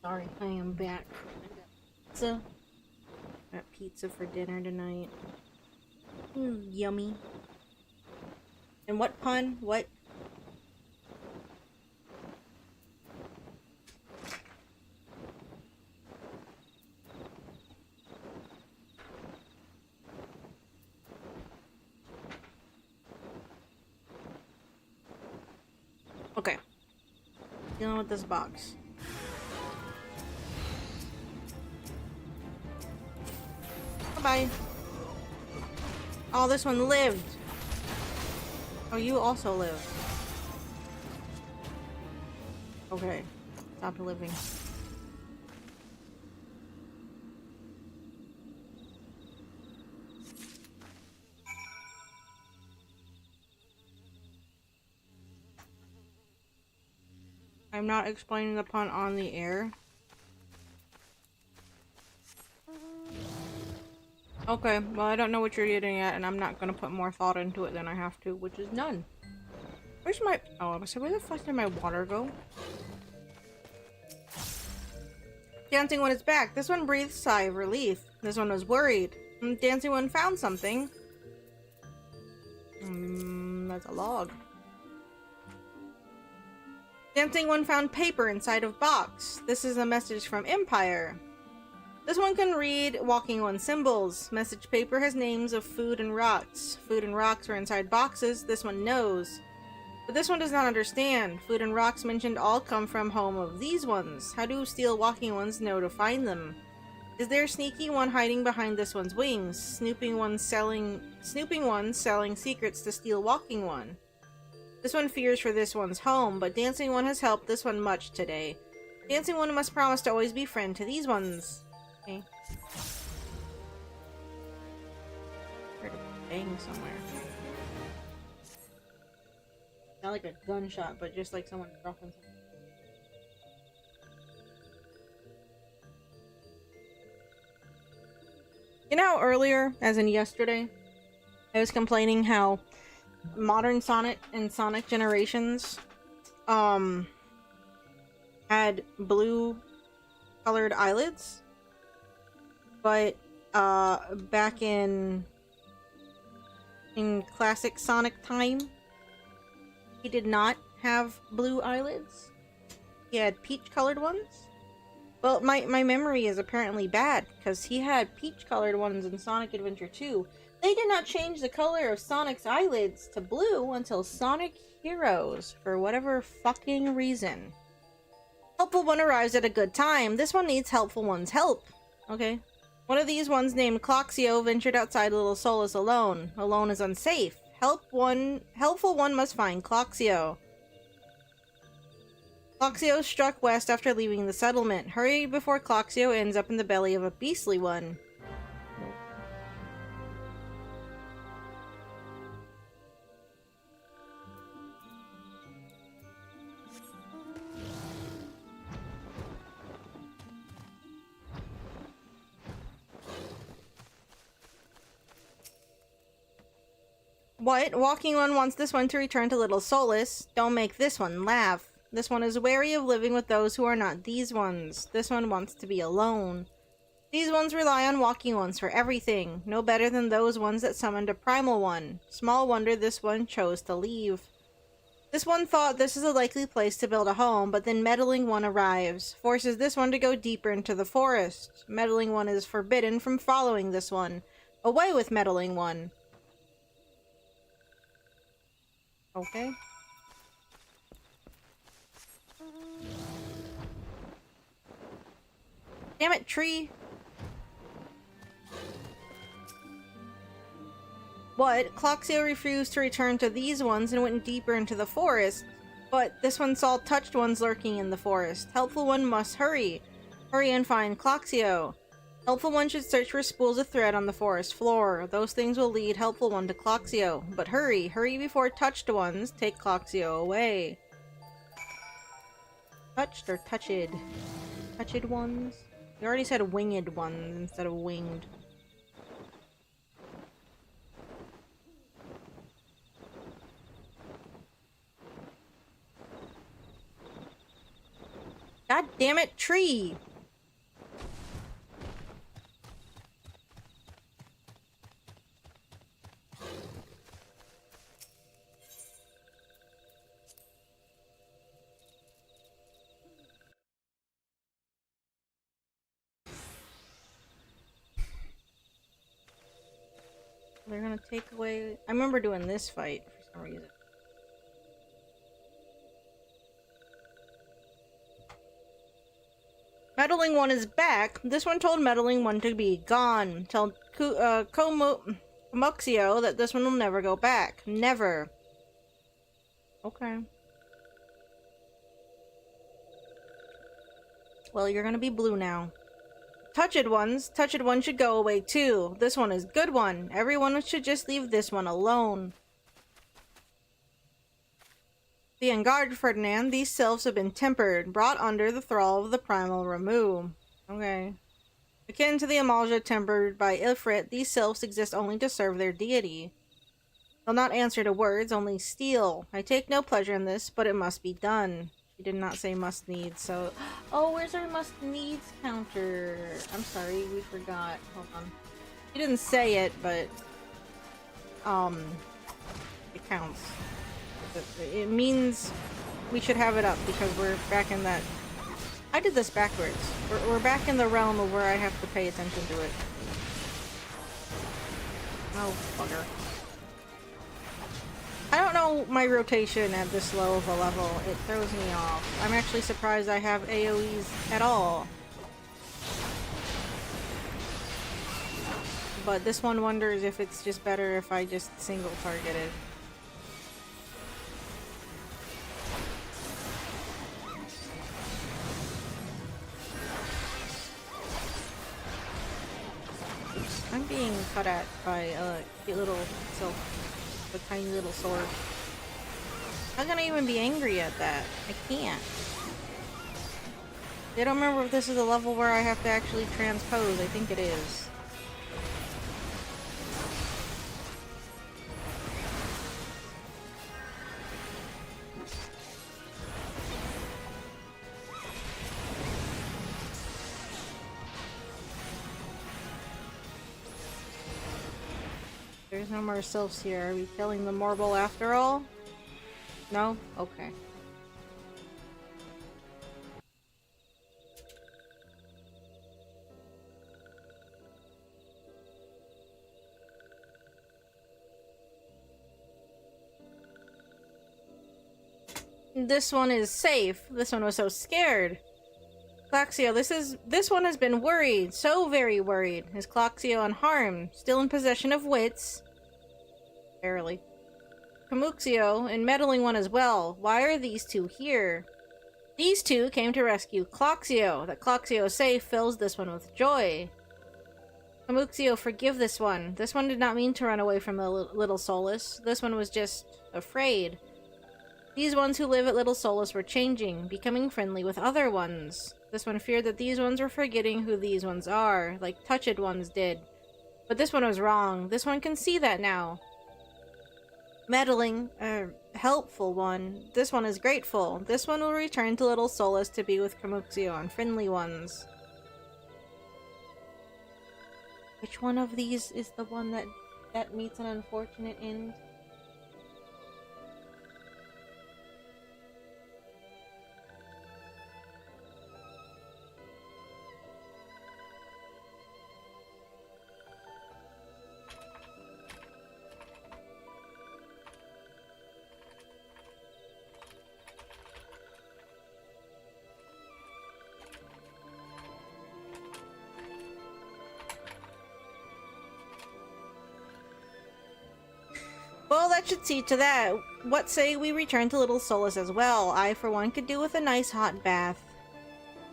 Sorry, I am back. Pizza. Got pizza for dinner tonight. Yummy. And what pun? What? Okay. Dealing with this box. Bye-bye. Oh, this one lived. Oh, you also live. Okay. Stop living. I'm not explaining the pun on the air. Okay, well I don't know what you're getting at, and I'm not gonna put more thought into it than I have to, which is none. Where's my— oh, I was like, where the fuck did my water go? Dancing One is back. This one breathed a sigh of relief. This one was worried. Dancing One found something. That's a log. Dancing One found paper inside of box. This is a message from Empire. This one can read Walking One symbols. Message paper has names of food and rocks. Food and rocks were inside boxes. This one knows. But this one does not understand. Food and rocks mentioned all come from home of these ones. How do Steel Walking Ones know to find them? Is there a sneaky one hiding behind this one's wings? Snooping one selling secrets to Steel Walking One. This one fears for this one's home, but Dancing One has helped this one much today. Dancing One must promise to always be friend to these ones. Okay. Heard a bang somewhere. Not like a gunshot, but just like someone dropping something. You know how earlier, as in yesterday, I was complaining how modern Sonic and Sonic Generations had blue colored eyelids, but back in classic Sonic time, he did not have blue eyelids. He had peach colored ones. Well, my memory is apparently bad, because he had peach colored ones in Sonic Adventure 2. They did not change the color of Sonic's eyelids to blue until Sonic Heroes, for whatever fucking reason. Helpful One arrives at a good time. This one needs Helpful One's help. Okay. One of these ones named Cloxio ventured outside Little Solus alone. Alone is unsafe. Helpful One must find Cloxio. Cloxio struck west after leaving the settlement. Hurry before Cloxio ends up in the belly of a beastly one. What? Walking One wants this one to return to Little Solus. Don't make this one laugh. This one is wary of living with those who are not these ones. This one wants to be alone. These ones rely on Walking Ones for everything. No better than those ones that summoned a Primal One. Small wonder this one chose to leave. This one thought this is a likely place to build a home, but then Meddling One arrives. Forces this one to go deeper into the forest. Meddling One is forbidden from following this one. Away with Meddling One. Okay. Damn it, tree! What? Cloxio refused to return to these ones and went deeper into the forest. But this one saw touched ones lurking in the forest. Helpful One must hurry. Hurry and find Cloxio. Helpful One should search for spools of thread on the forest floor. Those things will lead Helpful One to Cloxio. But hurry! Hurry before touched ones take Cloxio away. Touched or touched? Touched ones? You already said winged ones instead of winged. God damn it, tree! They're gonna take away... I remember doing this fight for some reason. Meddling One is back. This one told Meddling One to be gone. Tell Komuxio that this one will never go back. Never. Okay. Well, you're gonna be blue now. Touched ones. Touched one should go away too. This one is good one. Everyone should just leave this one alone. Be on guard, Ferdinand. These sylphs have been tempered, brought under the thrall of the primal Ramu. Okay. Akin to the Amalja tempered by Ifrit, these sylphs exist only to serve their deity. They'll not answer to words, only steal. I take no pleasure in this, but it must be done. She did not say must need, so... Oh, where's our must needs counter? I'm sorry, we forgot. Hold on. She didn't say it, but... It counts. It means we should have it up because we're back in that... I did this backwards. We're back in the realm of where I have to pay attention to it. Oh, bugger. I don't know my rotation at this low of a level. It throws me off. I'm actually surprised I have AoEs at all. But this one wonders if it's just better if I just single target it. I'm being cut at by a cute little sylph. A tiny little sword. How can I even be angry at that? I can't. I don't remember if this is a level where I have to actually transpose. I think it is. There's no more sylphs here. Are we killing the Morble after all? No? Okay. This one is safe. This one was so scared. Claxio, this one has been worried. So very worried. Is Claxio unharmed? Still in possession of wits? Barely. Komuxio, and Meddling One as well. Why are these two here? These two came to rescue Claxio. That Claxio is safe fills this one with joy. Komuxio, forgive this one. This one did not mean to run away from the Little Solus. This one was just afraid. These ones who live at Little Solus were changing, becoming friendly with other ones. This one feared that these ones were forgetting who these ones are, like Touched ones did. But this one was wrong. This one can see that now. Meddling, helpful one. This one is grateful. This one will return to Little Solus to be with Komuxio and friendly ones. Which one of these is the one that meets an unfortunate end? Well, that should see to that. What say we return to Little Solus as well? I, for one, could do with a nice hot bath.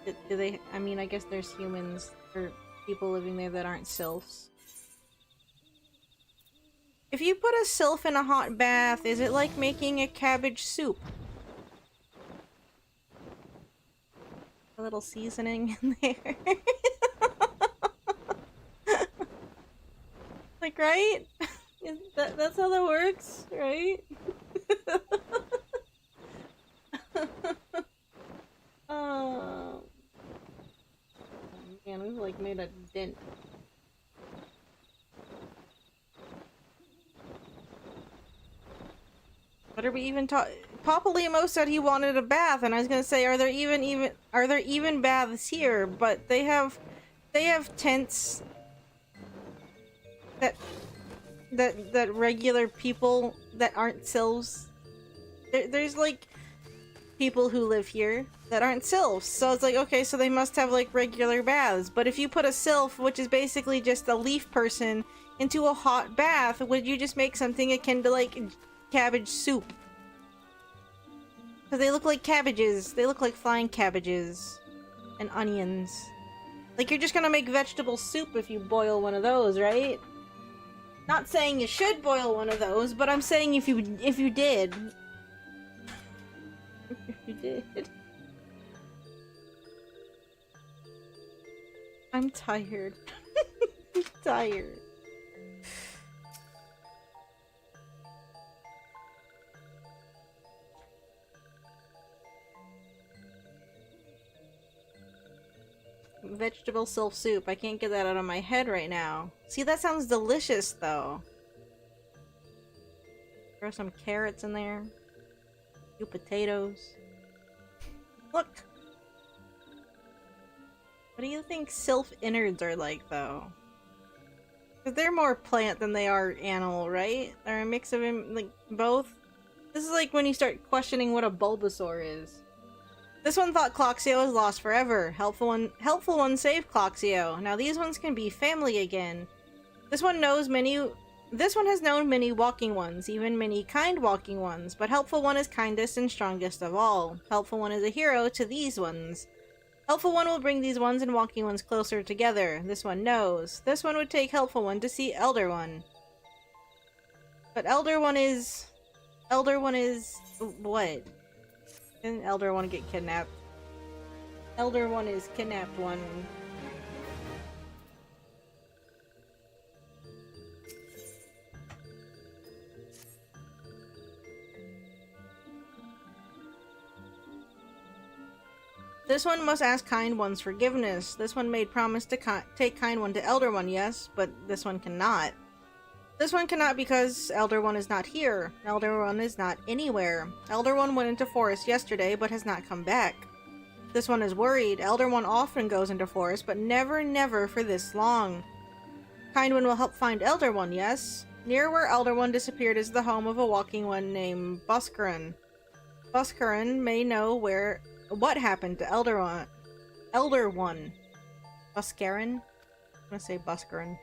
Do they... I mean, I guess there's humans or people living there that aren't sylphs. If you put a sylph in a hot bath, is it like making a cabbage soup? A little seasoning in there. Like, right? That's how that works, right? Oh. like made a dent. What are we even talking? Papa Limo said he wanted a bath, and I was gonna say, are there even baths here? But they have tents that regular people that aren't Sylphs. There's like people who live here that aren't Sylphs, so it's like, okay, so they must have like regular baths. But if you put a Sylph, which is basically just a leaf person, into a hot bath, would you just make something akin to like cabbage soup? Because they look like cabbages. They look like flying cabbages and onions. Like, you're just gonna make vegetable soup if you boil one of those, right? Not saying you should boil one of those, but I'm saying if you did. If you did. I'm tired. I'm tired. Vegetable Sylph soup. I can't get that out of my head right now. See, that sounds delicious, though. Throw some carrots in there. A few potatoes. Look! What do you think Sylph innards are like, though? Because they're more plant than they are animal, right? They're a mix of, like, both. This is like when you start questioning what a Bulbasaur is. This one thought Cloxio was lost forever. Helpful one saved Cloxio. Now these ones can be family again. This one has known many walking ones, even many kind walking ones, but Helpful One is kindest and strongest of all. Helpful One is a hero to these ones. Helpful One will bring these ones and walking ones closer together. This one knows. This one would take Helpful One to see Elder One. But Elder One is... what? Didn't Elder One get kidnapped? Elder One is kidnapped one. This one must ask Kind One's forgiveness. This one made promise to take Kind One to Elder One, yes, but this one cannot. This one cannot because Elder One is not here. Elder One is not anywhere. Elder One went into forest yesterday, but has not come back. This one is worried. Elder One often goes into forest, but never for this long. Kind One will help find Elder One, yes? Near where Elder One disappeared is the home of a walking one named Buscaron. Buscaron may know what happened to Elder One. Buscaron? I'm gonna say Buscaron.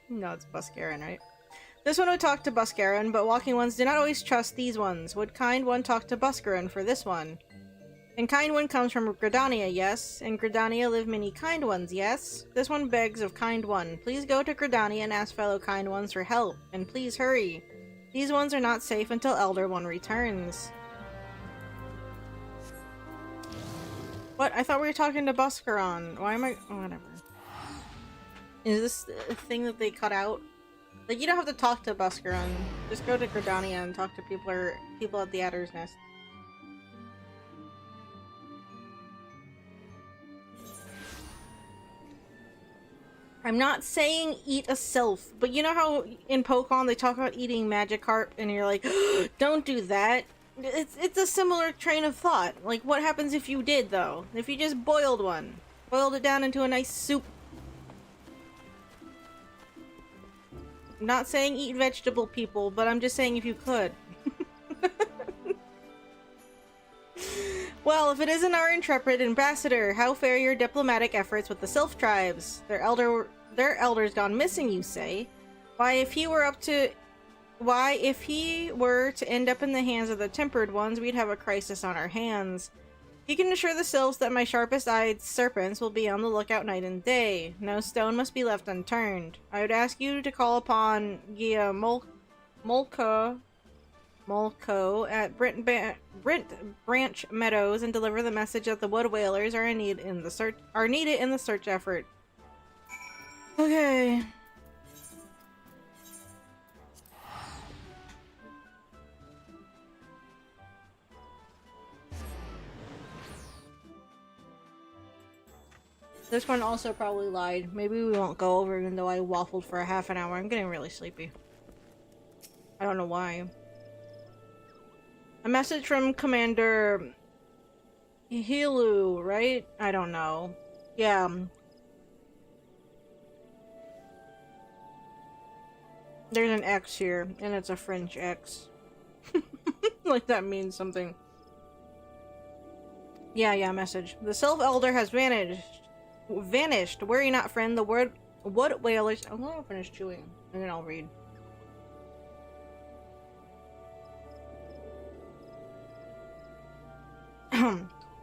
No, it's Buscaron, right? This one would talk to Buscaron, but walking ones do not always trust these ones. Would Kind One talk to Buscaron for this one? And Kind One comes from Gridania, yes? In Gridania live many Kind Ones, yes? This one begs of Kind One. Please go to Gridania and ask fellow Kind Ones for help. And please hurry. These ones are not safe until Elder One returns. What? I thought we were talking to Buscaron. Why am I... oh, whatever. Is this a thing that they cut out? Like, you don't have to talk to Buscaron. Just go to Gridania and talk to people at the Adder's Nest. I'm not saying eat a Sylph, but you know how in Pokemon they talk about eating Magikarp and you're like, don't do that. It's a similar train of thought. Like, what happens if you did, though? If you just boiled one? Boiled it down into a nice soup. I'm not saying eat vegetable people, but I'm just saying if you could. Well, if it isn't our intrepid ambassador, how fare your diplomatic efforts with the Sylph tribes? Their elder's gone missing, you say? Why, if he were to end up in the hands of the tempered ones, we'd have a crisis on our hands. You can assure the Sylphs that my sharpest-eyed serpents will be on the lookout night and day. No stone must be left unturned. I would ask you to call upon Gia Molko at Brent Branch Meadows and deliver the message that the Wood Whalers are needed in the search effort. Okay. This one also probably lied. Maybe we won't go over even though I waffled for a half an hour. I'm getting really sleepy. I don't know why. A message from Commander Hilu, right? I don't know. Yeah. There's an X here, and it's a French X. Like that means something. Yeah, message. The Sylph Elder has vanished. Worry not, friend. The wood whalers. I'm gonna finish chewing, and then I'll read.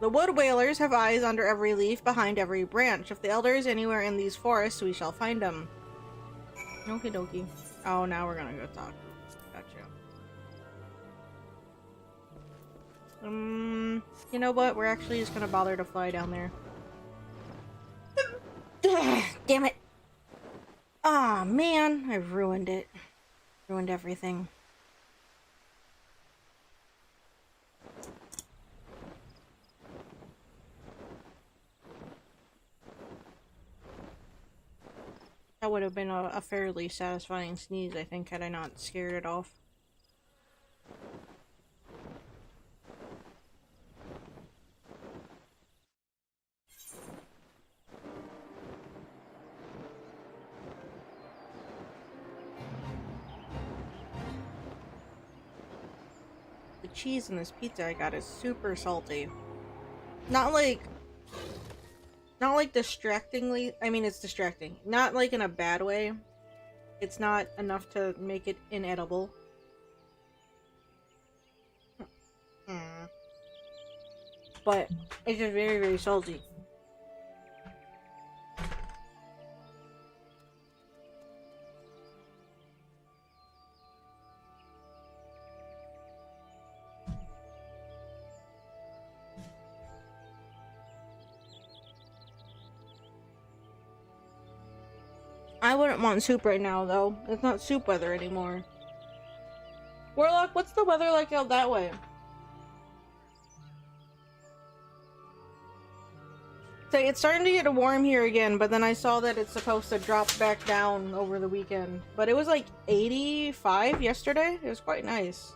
The wood whalers have eyes under every leaf, behind every branch. If the Elder is anywhere in these forests, we shall find him. Okie dokie. Oh, now we're gonna go talk. Gotcha. You know what? We're actually just gonna bother to fly down there. Damn it! Ah, man, I've ruined it. Ruined everything. That would have been a fairly satisfying sneeze, I think, had I not scared it off. The cheese in this pizza I got is super salty. Not like distractingly, I mean it's distracting. Not like in a bad way. It's not enough to make it inedible. But it's just very, very salty. I wouldn't want soup right now, though. It's not soup weather anymore. Warlock, what's the weather like out that way? So it's starting to get warm here again, but then I saw that it's supposed to drop back down over the weekend. But it was like 85 yesterday. It was quite nice.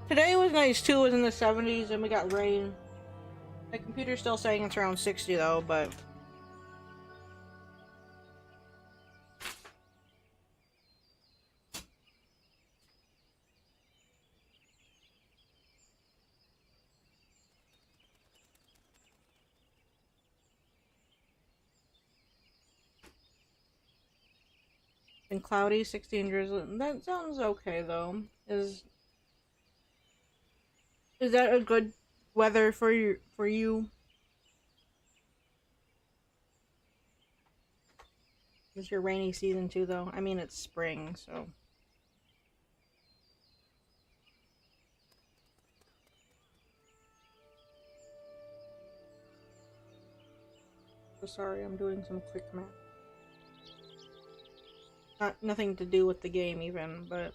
Today was nice too. It was in the 70s and we got rain. My computer's still saying it's around 60 though, but... And cloudy, 16 drizzling. That sounds okay though. Is that a good weather for you? It's your rainy season too though. I mean it's spring, so. Sorry, I'm doing some quick math. Nothing to do with the game even, but...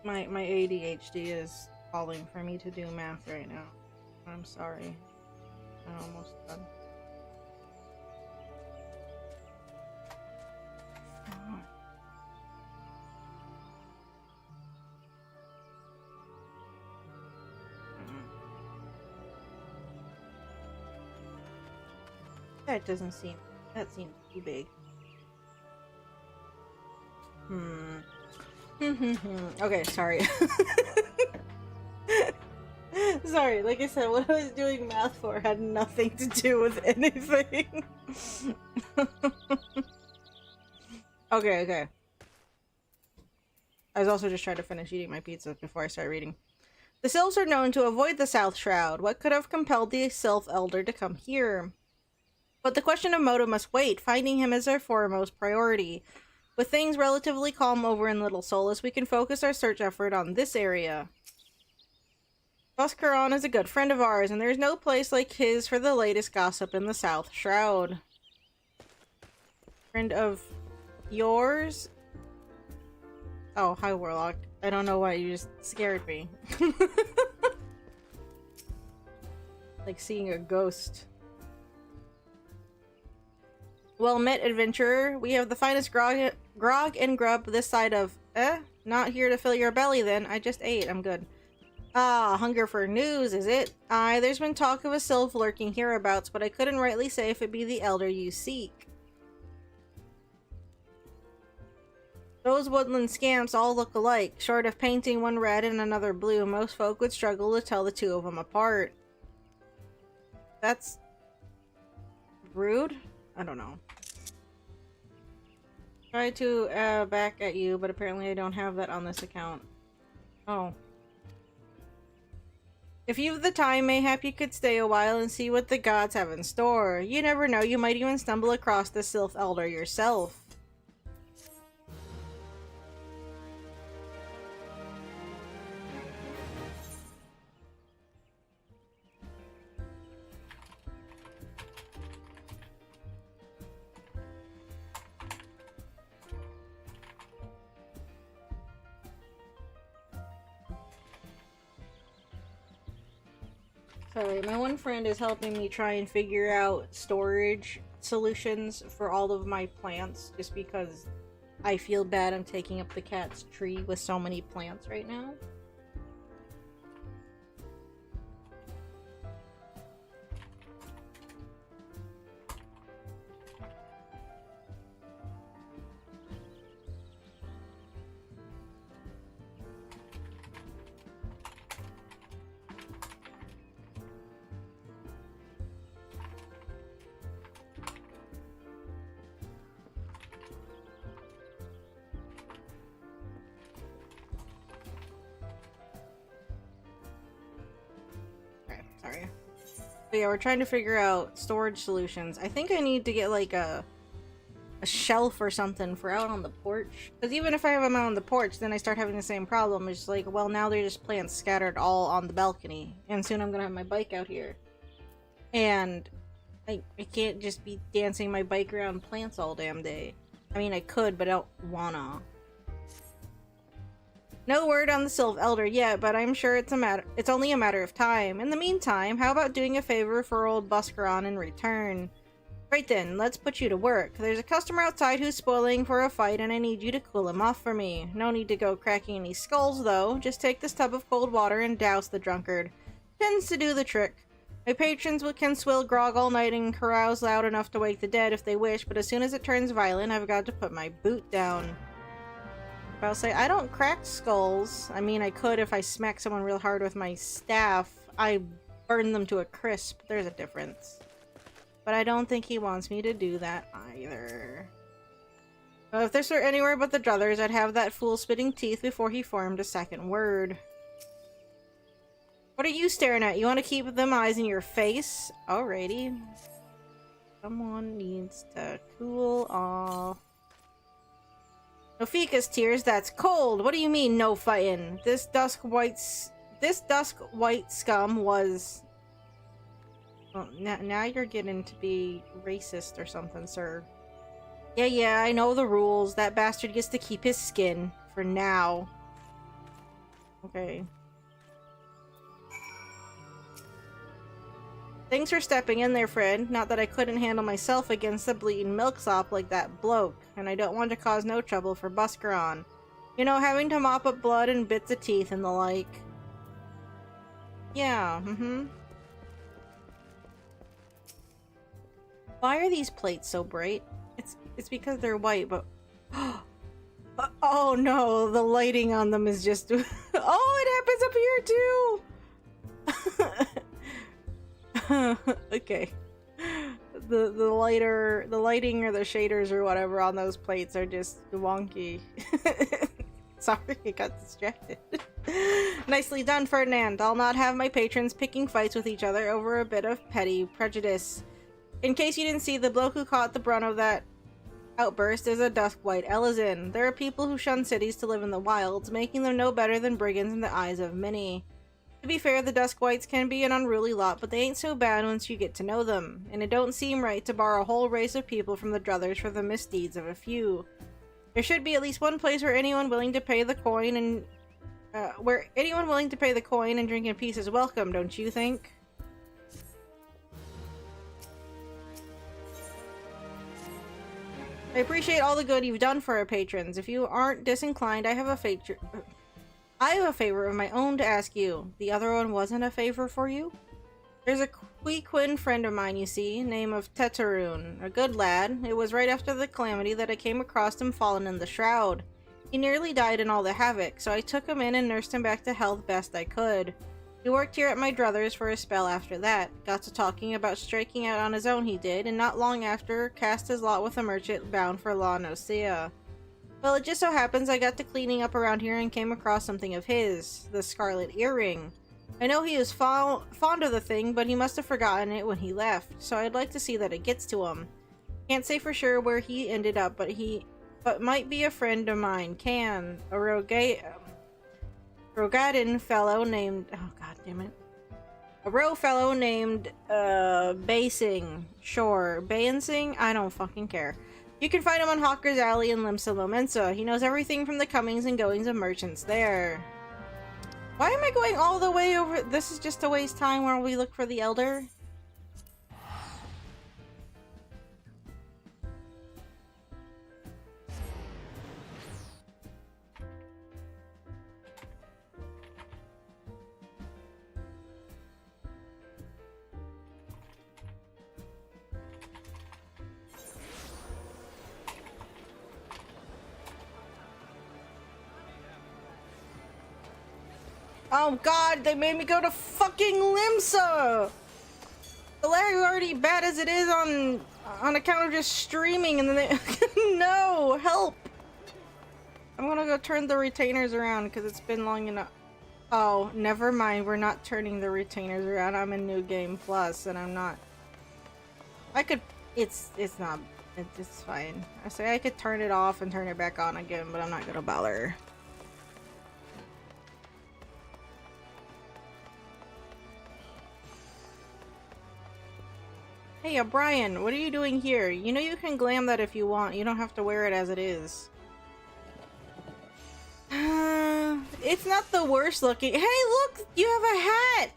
My ADHD is calling for me to do math right now. I'm sorry. I'm almost done. That seems too big. Okay, sorry. Sorry, like I said, what I was doing math for had nothing to do with anything. Okay. I was also just trying to finish eating my pizza before I start reading. The Sylphs are known to avoid the South Shroud. What could have compelled the Sylph Elder to come here? But the question of motive must wait. Finding him is their foremost priority. With things relatively calm over in Little Solus, we can focus our search effort on this area. Buscaron is a good friend of ours, and there's no place like his for the latest gossip in the South Shroud. Friend of yours? Oh, hi, Warlock. I don't know why you just scared me. Like seeing a ghost. Well met, adventurer. We have the finest grog and grub this side of... Not here to fill your belly, then. I just ate. I'm good. Ah, hunger for news, is it? Aye, there's been talk of a sylph lurking hereabouts, but I couldn't rightly say if it be the elder you seek. Those woodland scamps all look alike. Short of painting one red and another blue, most folk would struggle to tell the two of them apart. That's... rude? I don't know. Try to back at you, but apparently I don't have that on this account. Oh. If you've the time, mayhap you could stay a while and see what the gods have in store. You never know, you might even stumble across the Sylph Elder yourself. Sorry, my one friend is helping me try and figure out storage solutions for all of my plants, just because I feel bad I'm taking up the cat's tree with so many plants right now. Sorry. But yeah, we're trying to figure out storage solutions. I think I need to get like a shelf or something for out on the porch. Because even if I have them out on the porch, then I start having the same problem. It's like, well, now they're just plants scattered all on the balcony. And soon I'm gonna have my bike out here. And I can't just be dancing my bike around plants all damn day. I mean, I could, but I don't wanna. No word on the Sylph Elder yet, but I'm sure it's only a matter of time. In the meantime, how about doing a favor for old Buscaron in return? Right then, let's put you to work. There's a customer outside who's spoiling for a fight, and I need you to cool him off for me. No need to go cracking any skulls, though. Just take this tub of cold water and douse the drunkard. Tends to do the trick. My patrons can swill grog all night and carouse loud enough to wake the dead if they wish, but as soon as it turns violent, I've got to put my boot down. I'll say, I don't crack skulls. I mean, I could if I smack someone real hard with my staff. I burn them to a crisp. There's a difference. But I don't think he wants me to do that either. If this were anywhere but the druthers, I'd have that fool spitting teeth before he formed a second word. What are you staring at? You want to keep them eyes in your face? Alrighty. Someone needs to cool off. No ficus tears, that's cold. What do you mean, no fighting? This dusk white scum was... Well, now you're getting to be racist or something, sir. Yeah, I know the rules. That bastard gets to keep his skin. For now. Okay. Thanks for stepping in there, friend. Not that I couldn't handle myself against the bleeding milksop like that bloke, and I don't want to cause no trouble for Buscaron. You know, having to mop up blood and bits of teeth and the like. Yeah, Why are these plates so bright? It's because they're white, but... oh no, the lighting on them is just... oh, it happens up here too! Okay. The lighting or the shaders or whatever on those plates are just wonky. Sorry, I got distracted. Nicely done, Ferdinand. I'll not have my patrons picking fights with each other over a bit of petty prejudice. In case you didn't see, the bloke who caught the brunt of that outburst is a dusk-white Elizin. There are people who shun cities to live in the wilds, making them no better than brigands in the eyes of many. To be fair, the Dusk Whites can be an unruly lot, but they ain't so bad once you get to know them, and it don't seem right to bar a whole race of people from the Druthers for the misdeeds of a few. There should be at least one place where anyone willing to pay the coin and drink in peace is welcome, don't you think? I appreciate all the good you've done for our patrons. If you aren't disinclined, I have a favor of my own to ask you. The other one wasn't a favor for you? There's a Queequin friend of mine, you see, name of Tetaroon. A good lad. It was right after the calamity that I came across him fallen in the shroud. He nearly died in all the havoc, so I took him in and nursed him back to health best I could. He worked here at my druthers for a spell after that. Got to talking about striking out on his own, he did, and not long after, cast his lot with a merchant bound for La Nosea. Well, it just so happens I got to cleaning up around here and came across something of his, the Scarlet Earring. I know he was fond of the thing, but he must have forgotten it when he left, so I'd like to see that it gets to him. Can't say for sure where he ended up, but might be a friend of mine. A Rogadin fellow named... Oh, god damn it. A row fellow named, Basing. Sure. Bayansing? I don't fucking care. You can find him on Hawker's Alley in Limsa Lomensa. He knows everything from the comings and goings of merchants there. Why am I going all the way over? This is just to waste time while we look for the Elder? Oh god, they made me go to fucking Limsa! The lag is already bad as it is on account of just streaming, and then they... No! Help! I'm gonna go turn the retainers around because it's been long enough. Oh, never mind. We're not turning the retainers around. I'm in New Game Plus, and I'm not... I could... It's not... It's fine. I say I could turn it off and turn it back on again, but I'm not gonna bother. Hey, O'Brien, what are you doing here? You know you can glam that if you want. You don't have to wear it as it is. It's not the worst looking. Hey, look! You have a hat!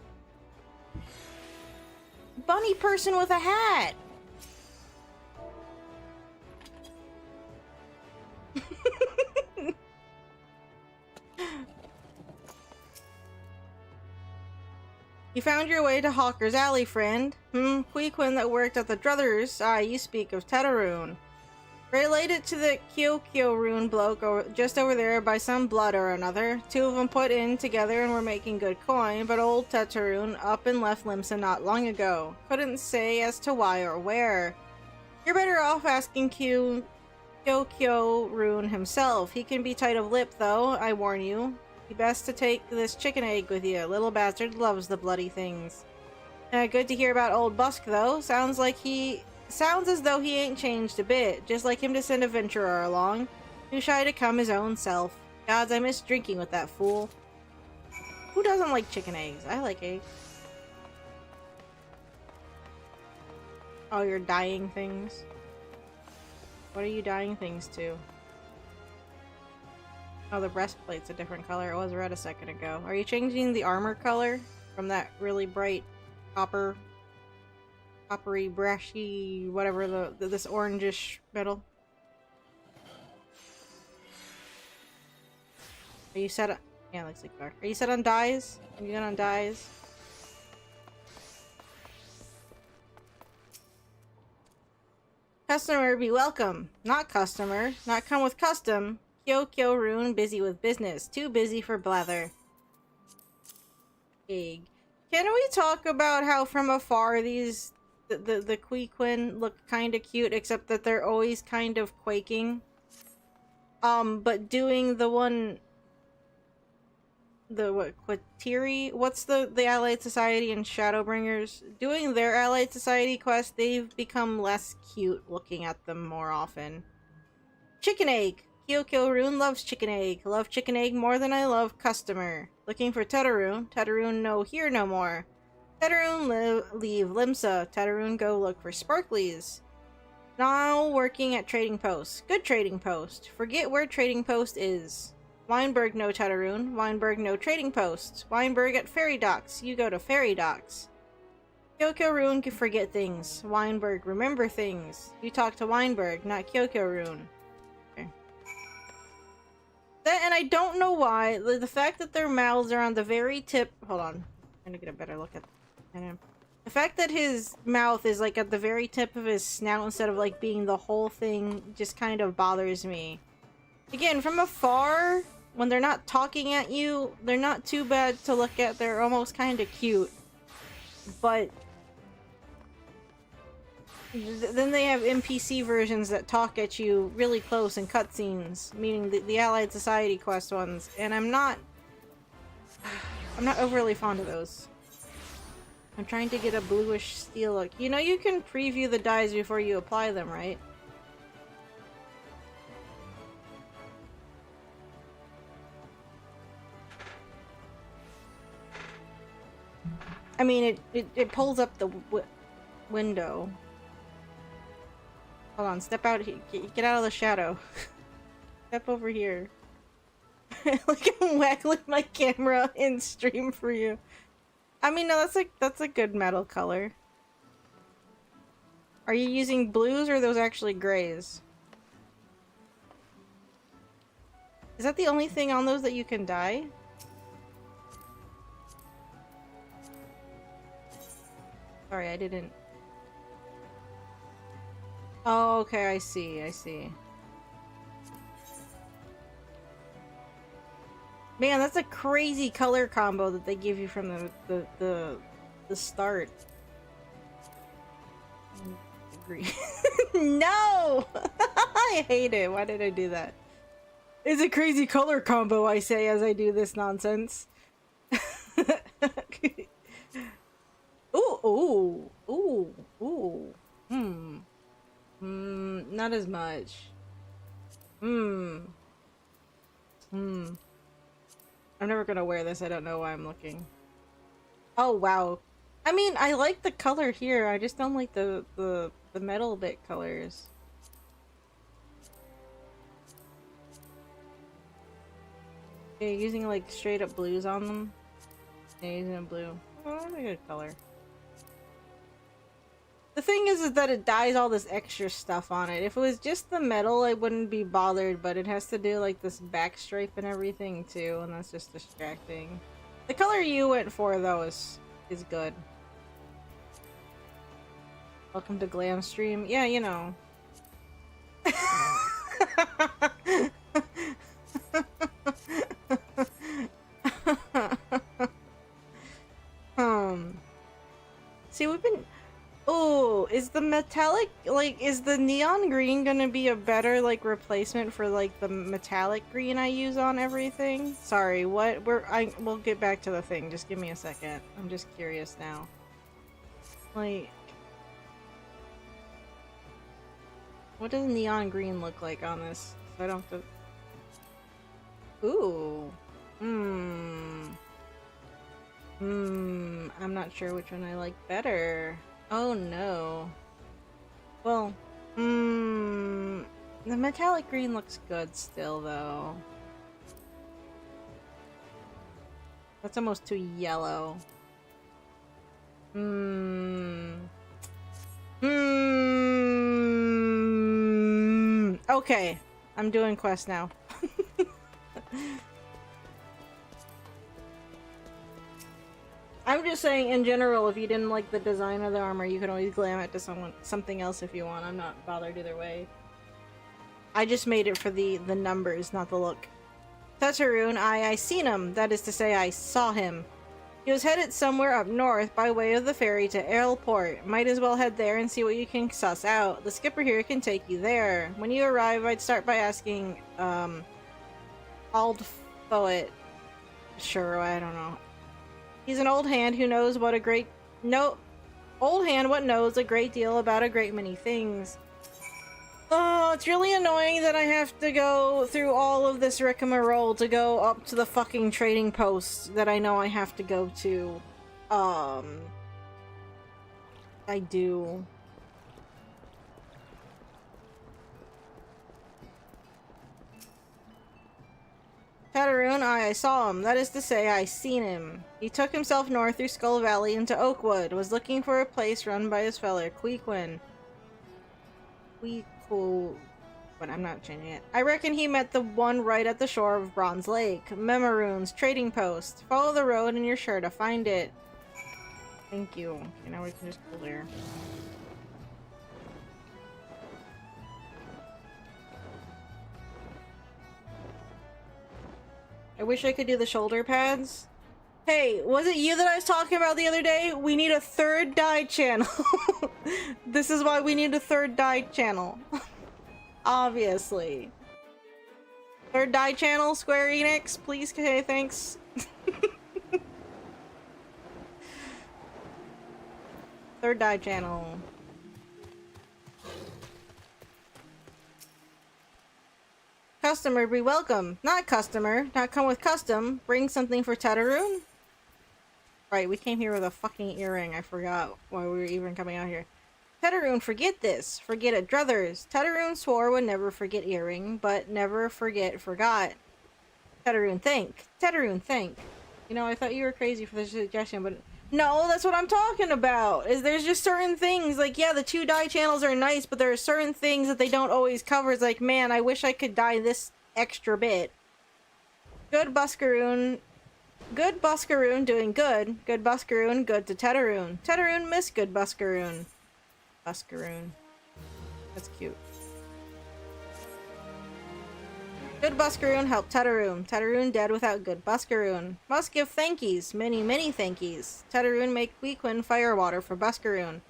Bunny person with a hat! You found your way to Hawker's Alley, friend. Queequin that worked at the Druthers. Ah, you speak of Tetaroon. Related to the Kyokyo rune bloke just over there by some blood or another. Two of them put in together and were making good coin, but old Tetaroon up and left Limsa not long ago. Couldn't say as to why or where. You're better off asking Kyokyo rune himself. He can be tight of lip, though, I warn you. Be best to take this chicken egg with you. Little bastard loves the bloody things. Good to hear about old Busk, though. Sounds as though he ain't changed a bit. Just like him to send a venturer along. Too shy to come his own self. Gods, I miss drinking with that fool. Who doesn't like chicken eggs? I like eggs. Oh, you're dyeing things? What are you dyeing things to? Oh, the breastplate's a different color. It was red a second ago. Are you changing the armor color from that really bright coppery, brashy, whatever, this orangish metal? Are you set on... Yeah, it looks like dark. Are you set on dyes? Are you good on dyes? Customer be welcome. Not customer. Not come with custom. Kyokyo rune busy with business. Too busy for blather. Egg. Can we talk about how from afar these the Queequin look kind of cute, except that they're always kind of quaking? But doing the one... what, Quatiri? What's the Allied Society and Shadowbringers? Doing their Allied Society quest, they've become less cute looking at them more often. Chicken egg! Kyokyo rune loves chicken egg. Love chicken egg more than I love customer. Looking for Tetaroon. Tetaroon no here no more. Tetaroon leave Limsa. Tetaroon go look for Sparklies. Now working at Trading Post. Good Trading Post. Forget where Trading Post is. Weinberg no Tetaroon. Weinberg no Trading Post. Weinberg at Ferry Docks. You go to Ferry Docks. Kyokyo-rune can forget things. Weinberg remember things. You talk to Weinberg, not Kyokyo-rune. Okay. And I don't know why. The fact that their mouths are on the very tip... Hold on. I'm trying to get a better look at him. The fact that his mouth is like at the very tip of his snout instead of like being the whole thing just kind of bothers me. Again, from afar, when they're not talking at you, they're not too bad to look at. They're almost kind of cute. But then they have NPC versions that talk at you really close in cutscenes, meaning the Allied Society quest ones, and I'm not overly fond of those. I'm trying to get a bluish steel look. You know you can preview the dyes before you apply them, right? I mean, it pulls up the window. Hold on, step out. Get out of the shadow. Step over here. Like I'm waggling my camera in stream for you. I mean, no, that's a good metal color. Are you using blues or are those actually grays? Is that the only thing on those that you can dye? Sorry, I didn't. Oh, okay, I see, I see. Man, that's a crazy color combo that they give you from the start. Agree. No! I hate it. Why did I do that? It's a crazy color combo, I say, as I do this nonsense. Ooh, ooh, ooh, ooh. Not as much. I'm never gonna wear this. I don't know why I'm looking. Oh, wow. I mean, I like the color here. I just don't like the metal bit colors. Okay, using like straight up blues on them. Yeah, using a blue. Oh, that's a good color. The thing is that it dyes all this extra stuff on it. If it was just the metal, I wouldn't be bothered, but it has to do like this back stripe and everything too, and that's just distracting. The color you went for though is good. Welcome to Glam Stream. Yeah, you know. See, we've been... Oh, is the metallic, like, is the neon green gonna be a better, like, replacement for, like, the metallic green I use on everything? Sorry, what? We'll get back to the thing. Just give me a second. I'm just curious now. Like... What does neon green look like on this? So I don't have to... Ooh. I'm not sure which one I like better. Oh no. Well, the metallic green looks good still though. That's almost too yellow. Okay, I'm doing quest now. I'm just saying, in general, if you didn't like the design of the armor, you can always glam it to something else if you want. I'm not bothered either way. I just made it for the numbers, not the look. Tetaroon, I seen him. That is to say, I saw him. He was headed somewhere up north by way of the ferry to Airport. Might as well head there and see what you can suss out. The skipper here can take you there. When you arrive, I'd start by asking, Aldfoet. Sure, I don't know. He's an old hand who knows what a great... No... Old hand what knows a great deal about a great many things. Oh, it's really annoying that I have to go through all of this rigmarole to go up to the fucking trading post that I know I have to go to. I do. Tataroon, I saw him. That is to say, I seen him. He took himself north through Skull Valley into Oakwood. Was looking for a place run by his feller, Queequin. But I'm not changing it. I reckon he met the one right at the shore of Bronze Lake. Memaroon's trading post. Follow the road and you're sure to find it. Thank you. Okay, now we can just go there. I wish I could do the shoulder pads. Hey, was it you that I was talking about the other day? We need a third dye channel. This is why we need a third dye channel. Obviously. Third dye channel, Square Enix, please. Okay, thanks. Third dye channel. Customer, be welcome. Not customer. Not come with custom. Bring something for Tataroon? Right, we came here with a fucking earring. I forgot why we were even coming out here. Tataroon, forget this. Forget it, druthers. Tataroon swore would never forget earring, but never forgot. Tataroon, think. Tataroon, think. You know, I thought you were crazy for the suggestion, but... No, that's what I'm talking about! Is there's just certain things, like, yeah, the 2 dye channels are nice, but there are certain things that they don't always cover. It's like, man, I wish I could dye this extra bit. Good Buscaroon. Good Buscaroon doing good. Good Buscaroon, good to Tataroon. Tataroon miss good Buscaroon. Buscaroon. That's cute. Good Buscaroon help Tataroon. Tataroon dead without good Buscaroon. Must give thankies. Many, many thankies. Tataroon make Queequin firewater for Buscaroon.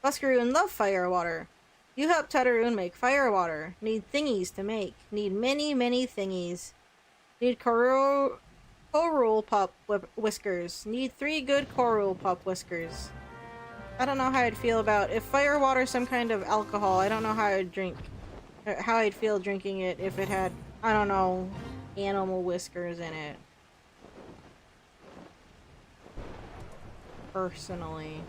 Buscaroon love firewater. You help Tataroon make firewater. Need thingies to make. Need many, many thingies. Need Corule pup whiskers. Need 3 good Corule pup whiskers. I don't know how I'd feel about... If firewater is some kind of alcohol, I don't know how I'd drink... How I'd feel drinking it if it had... I don't know, animal whiskers in it. Personally.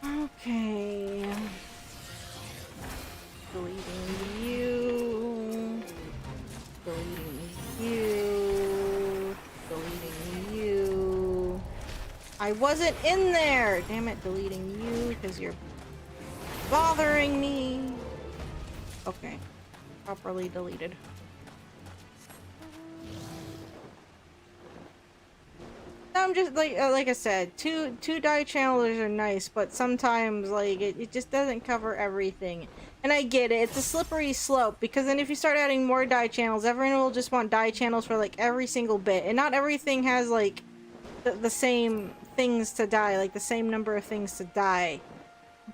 Okay. Deleting you. Deleting you. Deleting you. I wasn't in there! Damn it, deleting you, because you're bothering me. Okay. Properly deleted. I'm just like I said, two dye channelers are nice, but sometimes like it just doesn't cover everything. And I get it, it's a slippery slope, because then if you start adding more dye channels, everyone will just want dye channels for like every single bit, and not everything has like the same things to dye, like the same number of things to dye.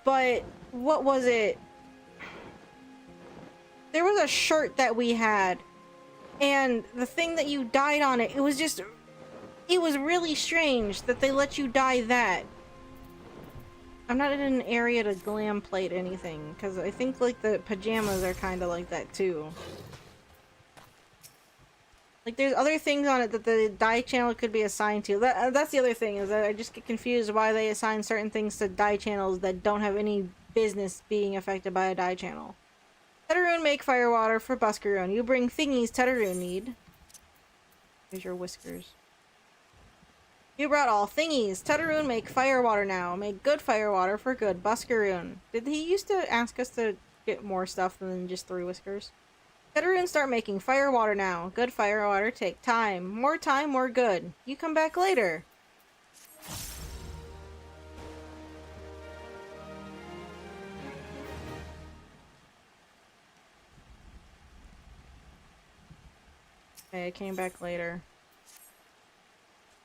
But what was it? There was a shirt that we had, and the thing that you dyed on it, it was really strange that they let you dye that. I'm not in an area to glam plate anything, because I think like the pajamas are kind of like that too. Like there's other things on it that the dye channel could be assigned to. That's the other thing, is that I just get confused why they assign certain things to dye channels that don't have any business being affected by a dye channel. Tataroon make firewater for Buscaroon. You bring thingies Tataroon need. Here's your whiskers. You brought all thingies. Tataroon make firewater now. Make good firewater for good Buscaroon. Did he used to ask us to get more stuff than just 3 whiskers? Tataroon start making firewater now. Good firewater take time. More time, more good. You come back later. Okay, I came back later.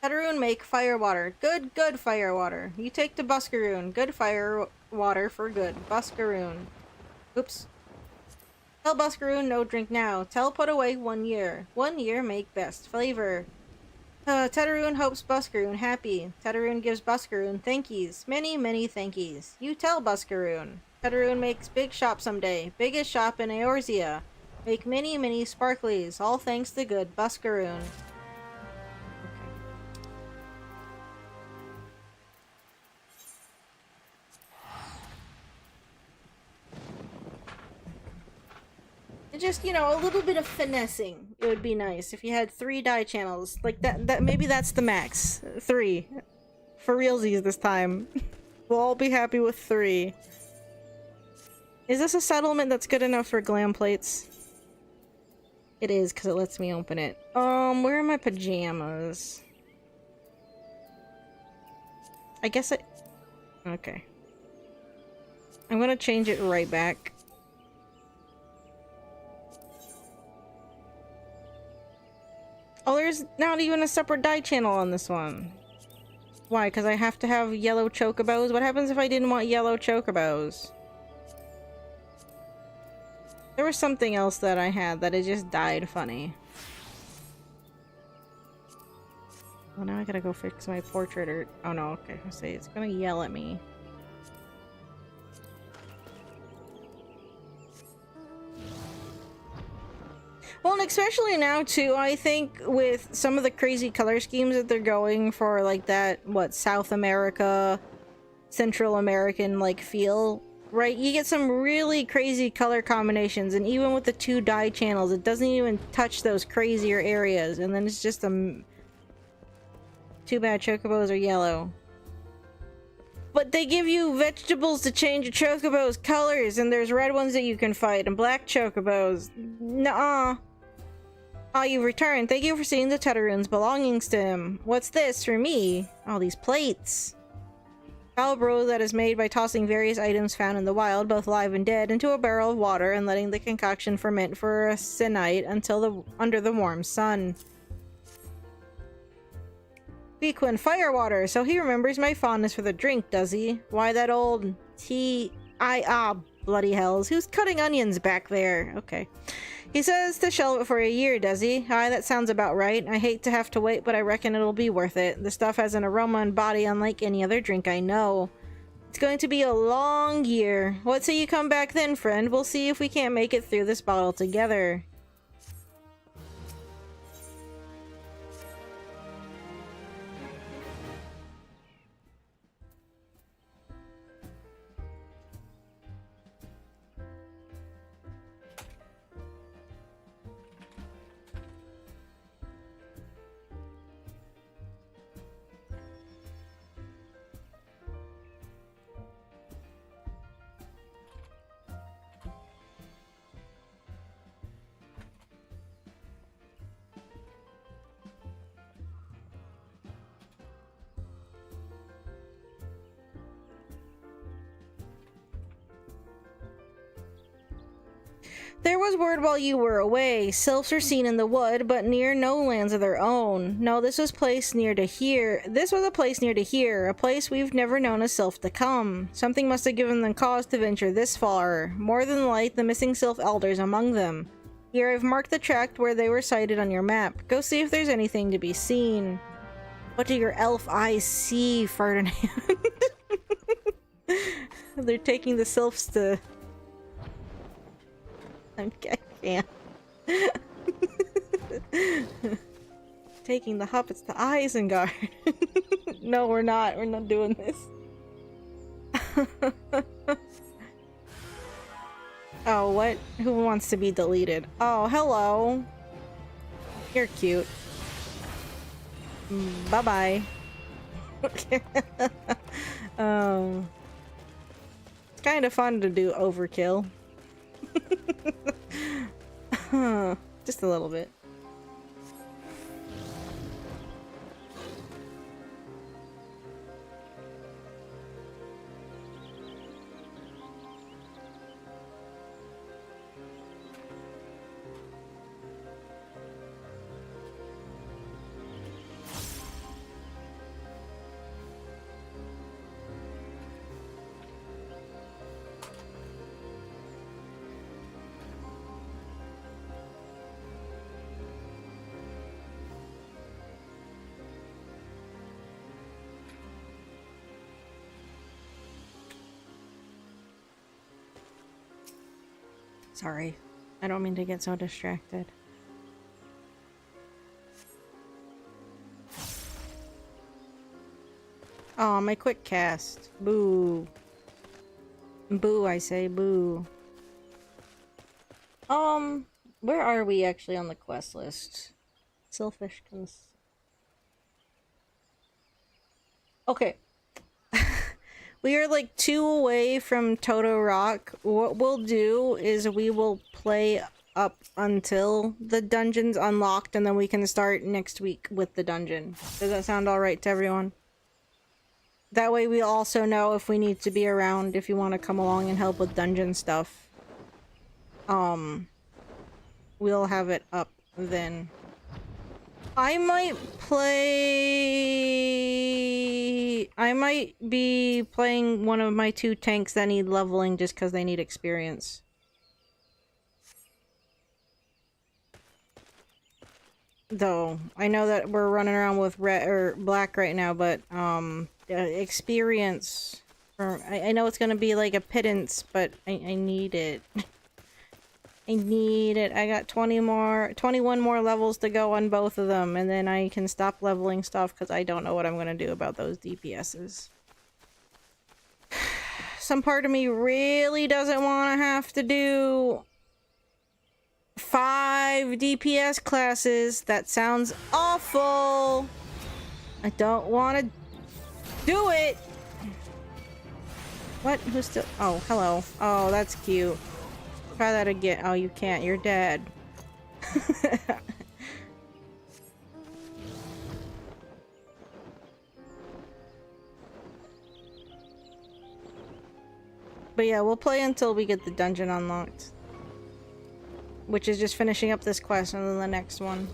Tataroon make firewater. Good, good firewater. You take to Buscaroon. Good firewater for good. Buscaroon. Oops. Tell Buscaroon no drink now. Tell put away 1 year. 1 year make best flavor. Tetaroon hopes Buscaroon happy. Tetaroon gives Buscaroon thankies. Many, many thankies. You tell Buscaroon. Tetaroon makes big shop someday. Biggest shop in Eorzea. Make many, many sparklies. All thanks to good Buscaroon. Just, you know, a little bit of finessing. It would be nice if you had 3 die channels. Like that maybe that's the max. 3. For realsies this time. We'll all be happy with 3. Is this a settlement that's good enough for glam plates? It is, because it lets me open it. Where are my pajamas? I guess I... Okay. I'm gonna change it right back. Oh, there's not even a separate dye channel on this one. Why? Because I have to have yellow chocobos? What happens if I didn't want yellow chocobos? There was something else that I had that it just died funny. Well, now I gotta go fix my portrait or... Oh no, okay. I'll say it's gonna yell at me. Well, and especially now, too, I think with some of the crazy color schemes that they're going for, like that, what, South America, Central American, like, feel, right? You get some really crazy color combinations, and even with the 2 dye channels, it doesn't even touch those crazier areas, and then it's just a... Too bad chocobos are yellow. But they give you vegetables to change your chocobos' colors, and there's red ones that you can fight, and black chocobos. Nuh-uh. Ah, you've returned. Thank you for seeing the Tetaroon's belongings to him. What's this for me? All these plates. Calibro that is made by tossing various items found in the wild, both live and dead, into a barrel of water and letting the concoction ferment for a night until under the warm sun. Bequin Firewater, so he remembers my fondness for the drink, does he? Why that old bloody hells. Who's cutting onions back there? Okay. He says to shelve it for a year, does he? Aye, that sounds about right. I hate to have to wait, but I reckon it'll be worth it. The stuff has an aroma and body unlike any other drink I know. It's going to be a long year. What say you come back then, friend? We'll see if we can't make it through this bottle together. There was word while you were away. Sylphs are seen in the wood, but near no lands of their own. No, this was place near to here. This was a place near to here, a place we've never known a Sylph to come. Something must have given them cause to venture this far. More than light, the missing Sylph elders among them. Here, I've marked the tract where they were sighted on your map. Go see if there's anything to be seen. What do your elf eyes see, Ferdinand? They're taking the Sylphs to... I can't. Taking the Hobbits to Isengard. No, we're not. We're not doing this. Oh, what? Who wants to be deleted? Oh, hello. You're cute. Bye-bye. Okay. It's kind of fun to do overkill. Just a little bit. Sorry. I don't mean to get so distracted. Oh, my quick cast. Boo. Boo, I say, boo. Where are we actually on the quest list? Sylphish Okay. We are like 2 away from Toto Rock. What we'll do is we will play up until the dungeon's unlocked, and then we can start next week with the dungeon. Does that sound alright to everyone? That way we also know if we need to be around, if you want to come along and help with dungeon stuff. We'll have it up then. I might be playing one of my 2 tanks that need leveling just because they need experience. Though, I know that we're running around with red or black right now, but, experience. I know it's gonna be like a pittance, but I need it. I need it. I got 21 more levels to go on both of them, and then I can stop leveling stuff because I don't know what I'm going to do about those DPSs. Some part of me really doesn't want to have to do 5 DPS classes. That sounds awful. I don't want to do it. What? Who's still? Oh, hello. Oh, that's cute. Try that again. Oh, you can't. You're dead. But yeah, we'll play until we get the dungeon unlocked. Which is just finishing up this quest and then the next one.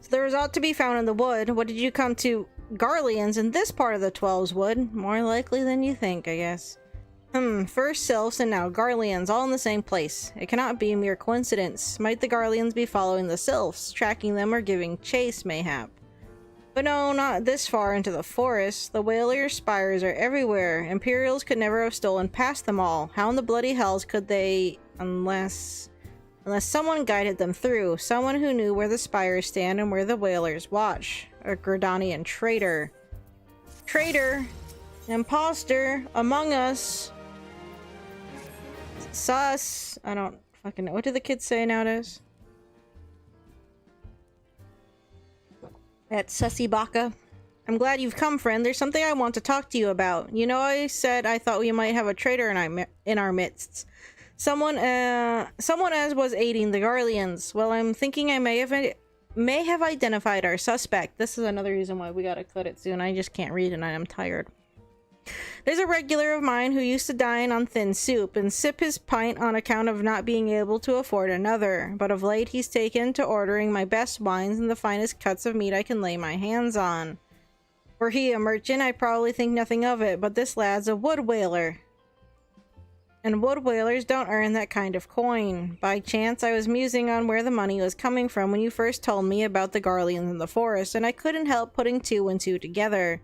So there is ought to be found in the wood. What did you come to? Garleans in this part of the 12's wood. More likely than you think, I guess. First Sylphs and now Garleans, all in the same place. It cannot be a mere coincidence. Might the Garleans be following the Sylphs, tracking them or giving chase, mayhap? But no, not this far into the forest. The Whaler's spires are everywhere. Imperials could never have stolen past them all. How in the bloody hells could they, unless someone guided them through, someone who knew where the spires stand and where the Whalers watch. A Gridanian traitor. Traitor! Imposter! Among us! Sus! I don't fucking know. What do the kids say nowadays? That sussy baka. I'm glad you've come, friend. There's something I want to talk to you about. You know, I said I thought we might have a traitor in our midst. Someone as was aiding the Garleans. Well, I'm thinking I may have identified our suspect. This is another reason why we gotta cut it soon. I just can't read and I'm tired. There's a regular of mine who used to dine on thin soup and sip his pint on account of not being able to afford another, but of late he's taken to ordering my best wines and the finest cuts of meat I can lay my hands on. Were he a merchant, I'd probably think nothing of it, but this lad's a wood whaler. And wood whalers don't earn that kind of coin. By chance, I was musing on where the money was coming from when you first told me about the Garleans in the forest, and I couldn't help putting 2 and 2 together.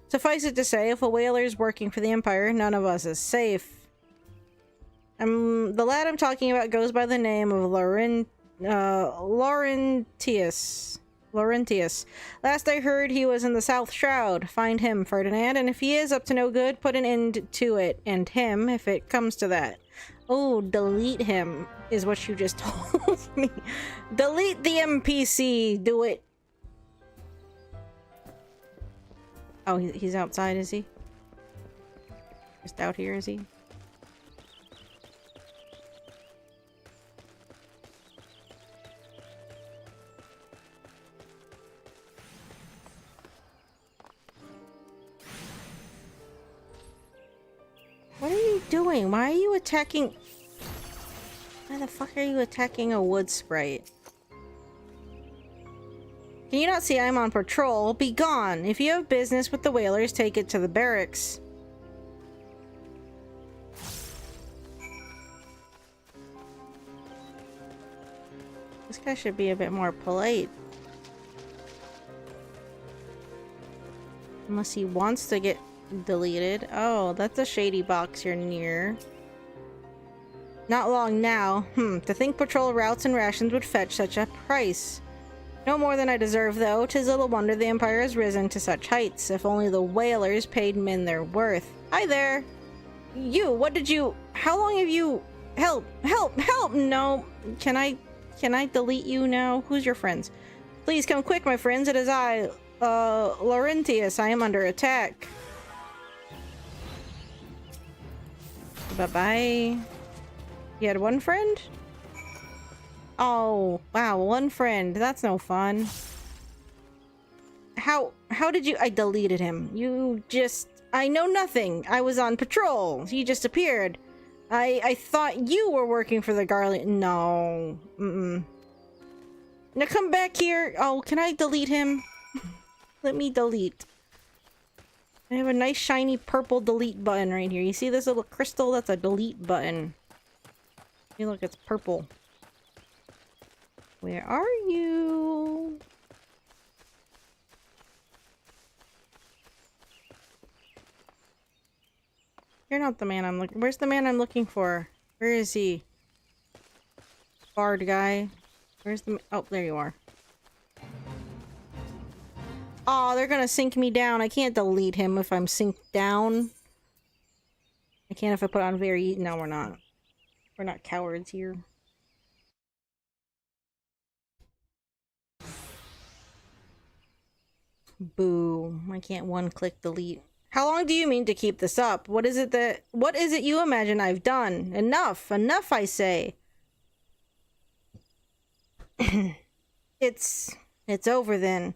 Suffice it to say, if a whaler's working for the Empire, none of us is safe. The lad I'm talking about goes by the name of Laurentius. Last I heard, he was in the South Shroud. Find him, Ferdinand, and if he is up to no good, put an end to it. And him, if it comes to that. Oh, delete him, is what you just told me. Delete the NPC, do it. Oh, he's outside, is he? Just out here, is he? What are you doing? Why are you attacking? Why the fuck are you attacking a wood sprite? Can you not see I'm on patrol? Be gone! If you have business with the whalers, take it to the barracks. This guy should be a bit more polite. Unless he wants to get deleted. Oh, that's a shady box you're near. Not long now. To think patrol routes and rations would fetch such a price. No more than I deserve, though. 'Tis little wonder the Empire has risen to such heights. If only the whalers paid men their worth. Hi there! You, what did you... How long have you... Help! Help! Help! No. Can I delete you now? Who's your friends? Please come quick, my friends. It is I, Laurentius. I am under attack. Bye-bye. You had one friend? Oh, wow, one friend. That's no fun. How did you... I deleted him. You just... I know nothing. I was on patrol. He just appeared. I thought you were working for the Guardian. No. Now come back here. Oh, can I delete him? Let me delete. I have a nice shiny purple delete button right here. You see this little crystal? That's a delete button. Hey, look, it's purple. Where are you? You're not the man I'm looking... Where's the man I'm looking for? Where is he? Bard guy. Where's the... Oh, there you are. Oh, they're gonna sink me down. I can't delete him if I'm synced down. I can if I put on very... No, we're not. We're not cowards here. Boo. I can't one-click delete. How long do you mean to keep this up? What is it you imagine I've done? Enough! Enough, I say! It's over then.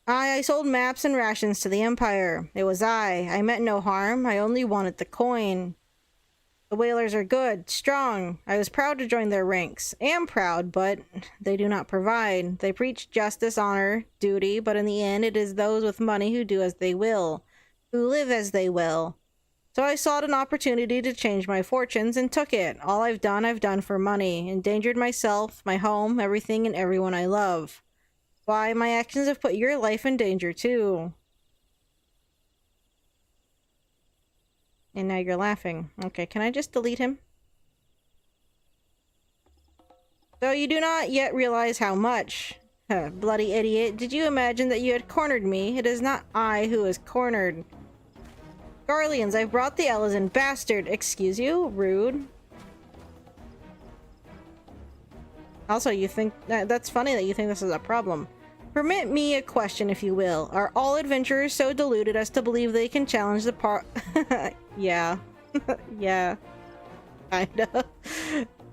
I sold maps and rations to the Empire. It was I meant no harm. I only wanted the coin. The whalers are good, strong. I was proud to join their ranks. Am proud, but they do not provide. They preach justice, honor, duty, but in the end it is those with money who do as they will. Who live as they will. So I sought an opportunity to change my fortunes and took it. All I've done for money. Endangered myself, my home, everything and everyone I love. Why, my actions have put your life in danger too. And now you're laughing. Okay, can I just delete him? Though you do not yet realize how much. Bloody idiot. Did you imagine that you had cornered me? It is not I who is cornered. Guardians, I've brought the Elysian bastard. Excuse you? Rude. Also, you think... that's funny that you think this is a problem. Permit me a question, if you will. Are all adventurers so deluded as to believe they can challenge the Yeah. Yeah. Kinda.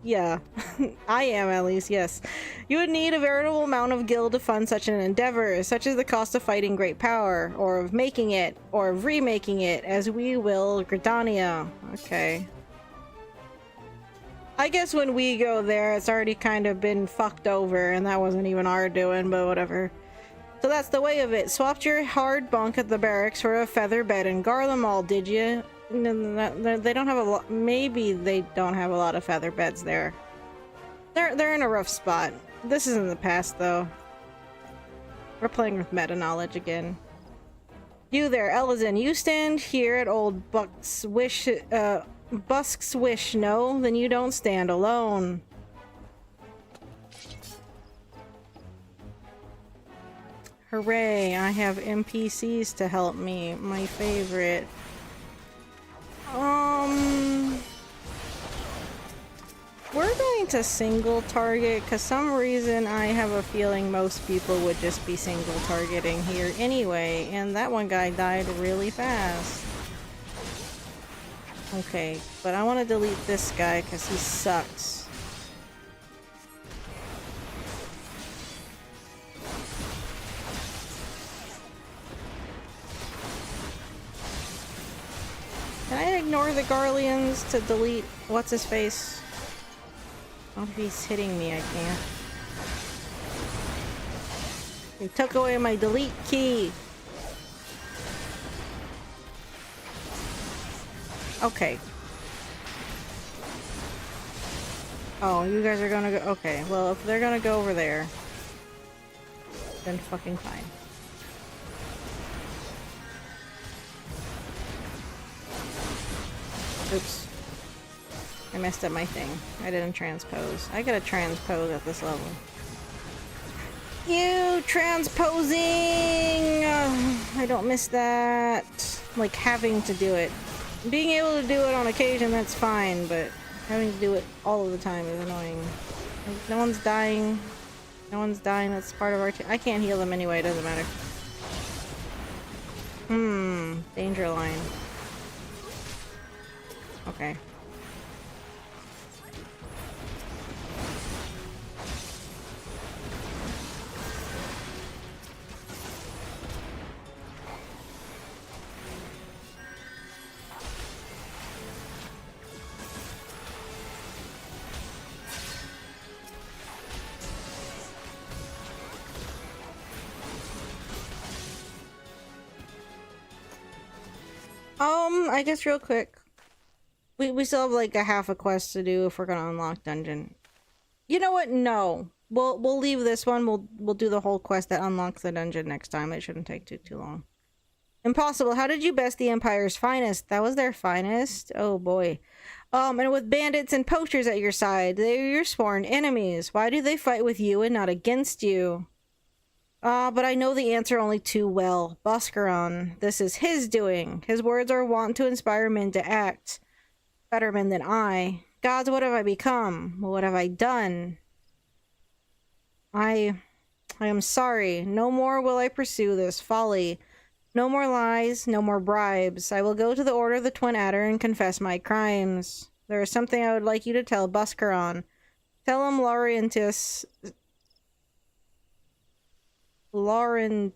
Yeah. I am, at least, yes. You would need a veritable amount of gil to fund such an endeavor, such as the cost of fighting great power, or of making it, or of remaking it, as we will Gridania. Okay. I guess when we go there, it's already kind of been fucked over, and that wasn't even our doing, but whatever. So that's the way of it. Swapped your hard bunk at the barracks for a feather bed in Garlemald, did you? They don't have a lot. Maybe they don't have a lot of feather beds there. They're in a rough spot. This is in the past, though. We're playing with meta knowledge again. You there, Elysian. You stand here at old Buck's Wish. Busk's Wish. No, then you don't stand alone. Hooray! I have NPCs to help me. My favorite. We're going to single target, because some reason I have a feeling most people would just be single targeting here anyway, and that one guy died really fast. Okay, but I want to delete this guy because he sucks. Can I ignore the Garleans to delete what's-his-face? Oh, if he's hitting me, I can't. He took away my delete key. Okay. Oh, you guys are gonna go... Okay, well, if they're gonna go over there, then fucking fine. Oops. I messed up my thing. I didn't transpose. I gotta transpose at this level. You transposing! I don't miss that. Like, having to do it. Being able to do it on occasion, that's fine, but having to do it all of the time is annoying. Like, no one's dying. No one's dying, that's part of our I can't heal them anyway, it doesn't matter. Danger line. Okay. I guess real quick. We still have like a half a quest to do if we're gonna unlock dungeon. You know what? No. We'll leave this one. We'll do the whole quest that unlocks the dungeon next time. It shouldn't take too long. Impossible. How did you best the Empire's finest? That was their finest? Oh boy. And with bandits and poachers at your side, they're your sworn enemies. Why do they fight with you and not against you? But I know the answer only too well. Boscaron. This is his doing. His words are wont to inspire men to act. Better men than I. Gods, what have I become? What have I done? I am sorry. No more will I pursue this folly. No more lies, no more bribes. I will go to the Order of the Twin Adder and confess my crimes. There is something I would like you to tell Boscaron. Tell him Laurentius... Laurentius,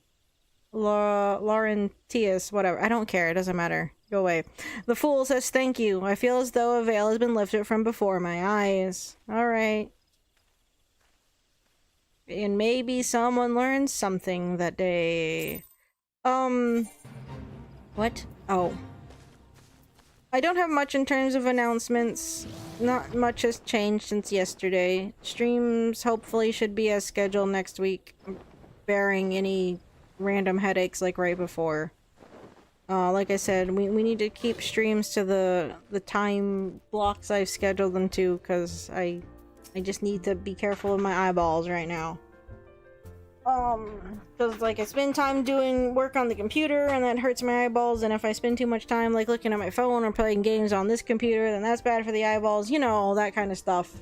whatever. I don't care. It doesn't matter. Go away. The fool says thank you. I feel as though a veil has been lifted from before my eyes. Alright. And maybe someone learned something that day. What? Oh. I don't have much in terms of announcements. Not much has changed since yesterday. Streams hopefully should be as scheduled next week, bearing any random headaches like right before. Like I said, we need to keep streams to the time blocks I've scheduled them to, because I just need to be careful with my eyeballs right now. Because like I spend time doing work on the computer and that hurts my eyeballs, and if I spend too much time like looking at my phone or playing games on this computer, then that's bad for the eyeballs, you know, that kind of stuff.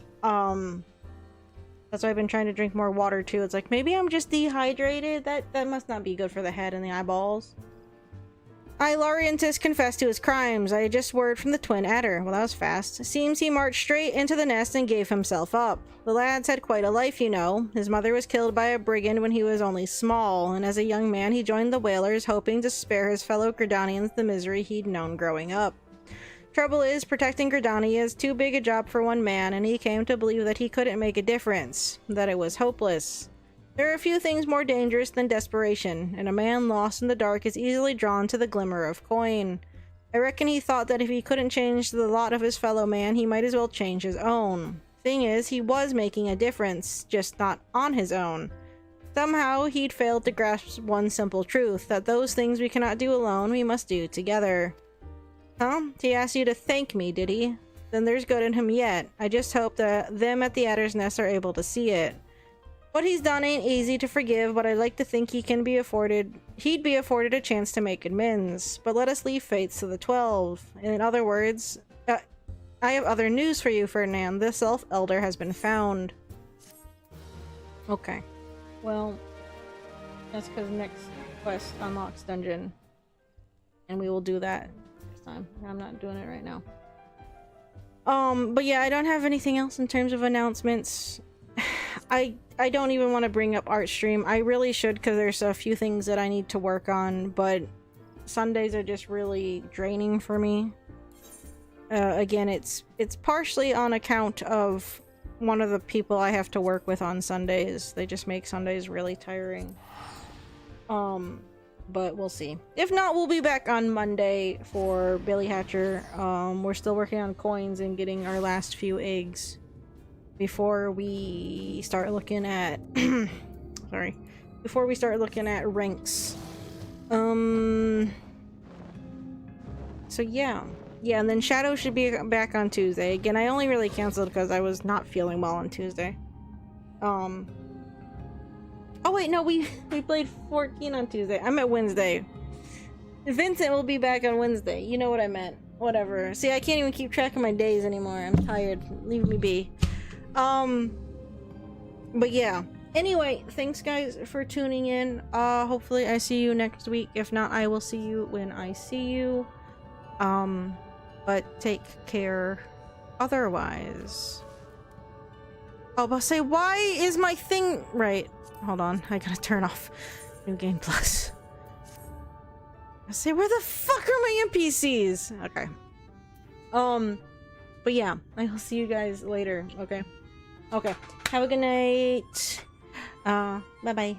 That's why I've been trying to drink more water too. It's like, maybe I'm just dehydrated? That must not be good for the head and the eyeballs. Laurentius confessed to his crimes. I had just word from the Twin Adder. Well, that was fast. Seems he marched straight into the nest and gave himself up. The lad's had quite a life, you know. His mother was killed by a brigand when he was only small, and as a young man he joined the whalers, hoping to spare his fellow Gridanians the misery he'd known growing up. Trouble is, protecting Gridania is too big a job for one man, and he came to believe that he couldn't make a difference, that it was hopeless. There are few things more dangerous than desperation, and a man lost in the dark is easily drawn to the glimmer of coin. I reckon he thought that if he couldn't change the lot of his fellow man, he might as well change his own. Thing is, he was making a difference, just not on his own. Somehow, he'd failed to grasp one simple truth, that those things we cannot do alone, we must do together. Huh? He asked you to thank me, did he? Then there's good in him yet. I just hope that them at the Adder's Nest are able to see it. What he's done ain't easy to forgive, but I'd like to think he'd be afforded a chance to make amends. But let us leave fates to the 12. In other words, I have other news for you, Ferdinand. The Sylph Elder has been found. Okay. Well, that's because next quest unlocks dungeon. And we will do that next time. I'm not doing it right now. But yeah, I don't have anything else in terms of announcements. I don't even want to bring up art stream. I really should, because there's a few things that I need to work on, but Sundays are just really draining for me. Again, it's partially on account of one of the people I have to work with on Sundays. They just make Sundays really tiring. But we'll see. If not, we'll be back on Monday for Billy Hatcher. We're still working on coins and getting our last few eggs before we start looking at before we start looking at ranks. So yeah, Yeah, and then Shadow should be back on Tuesday. Again, I only really canceled because I was not feeling well on Tuesday. Oh wait, no, we played 14 on Tuesday. I meant Wednesday. Vincent will be back on Wednesday. You know what I meant. Whatever. See, I can't even keep track of my days anymore. I'm tired. Leave me be. But yeah. Anyway, thanks guys for tuning in. Hopefully I see you next week. If not, I will see you when I see you. But take care otherwise. Oh, but say, why is my thing right? Hold on, I gotta turn off New Game Plus. I say, where the fuck are my NPCs? Okay. But yeah, I will see you guys later, okay? Okay. Have a good night. Bye-bye.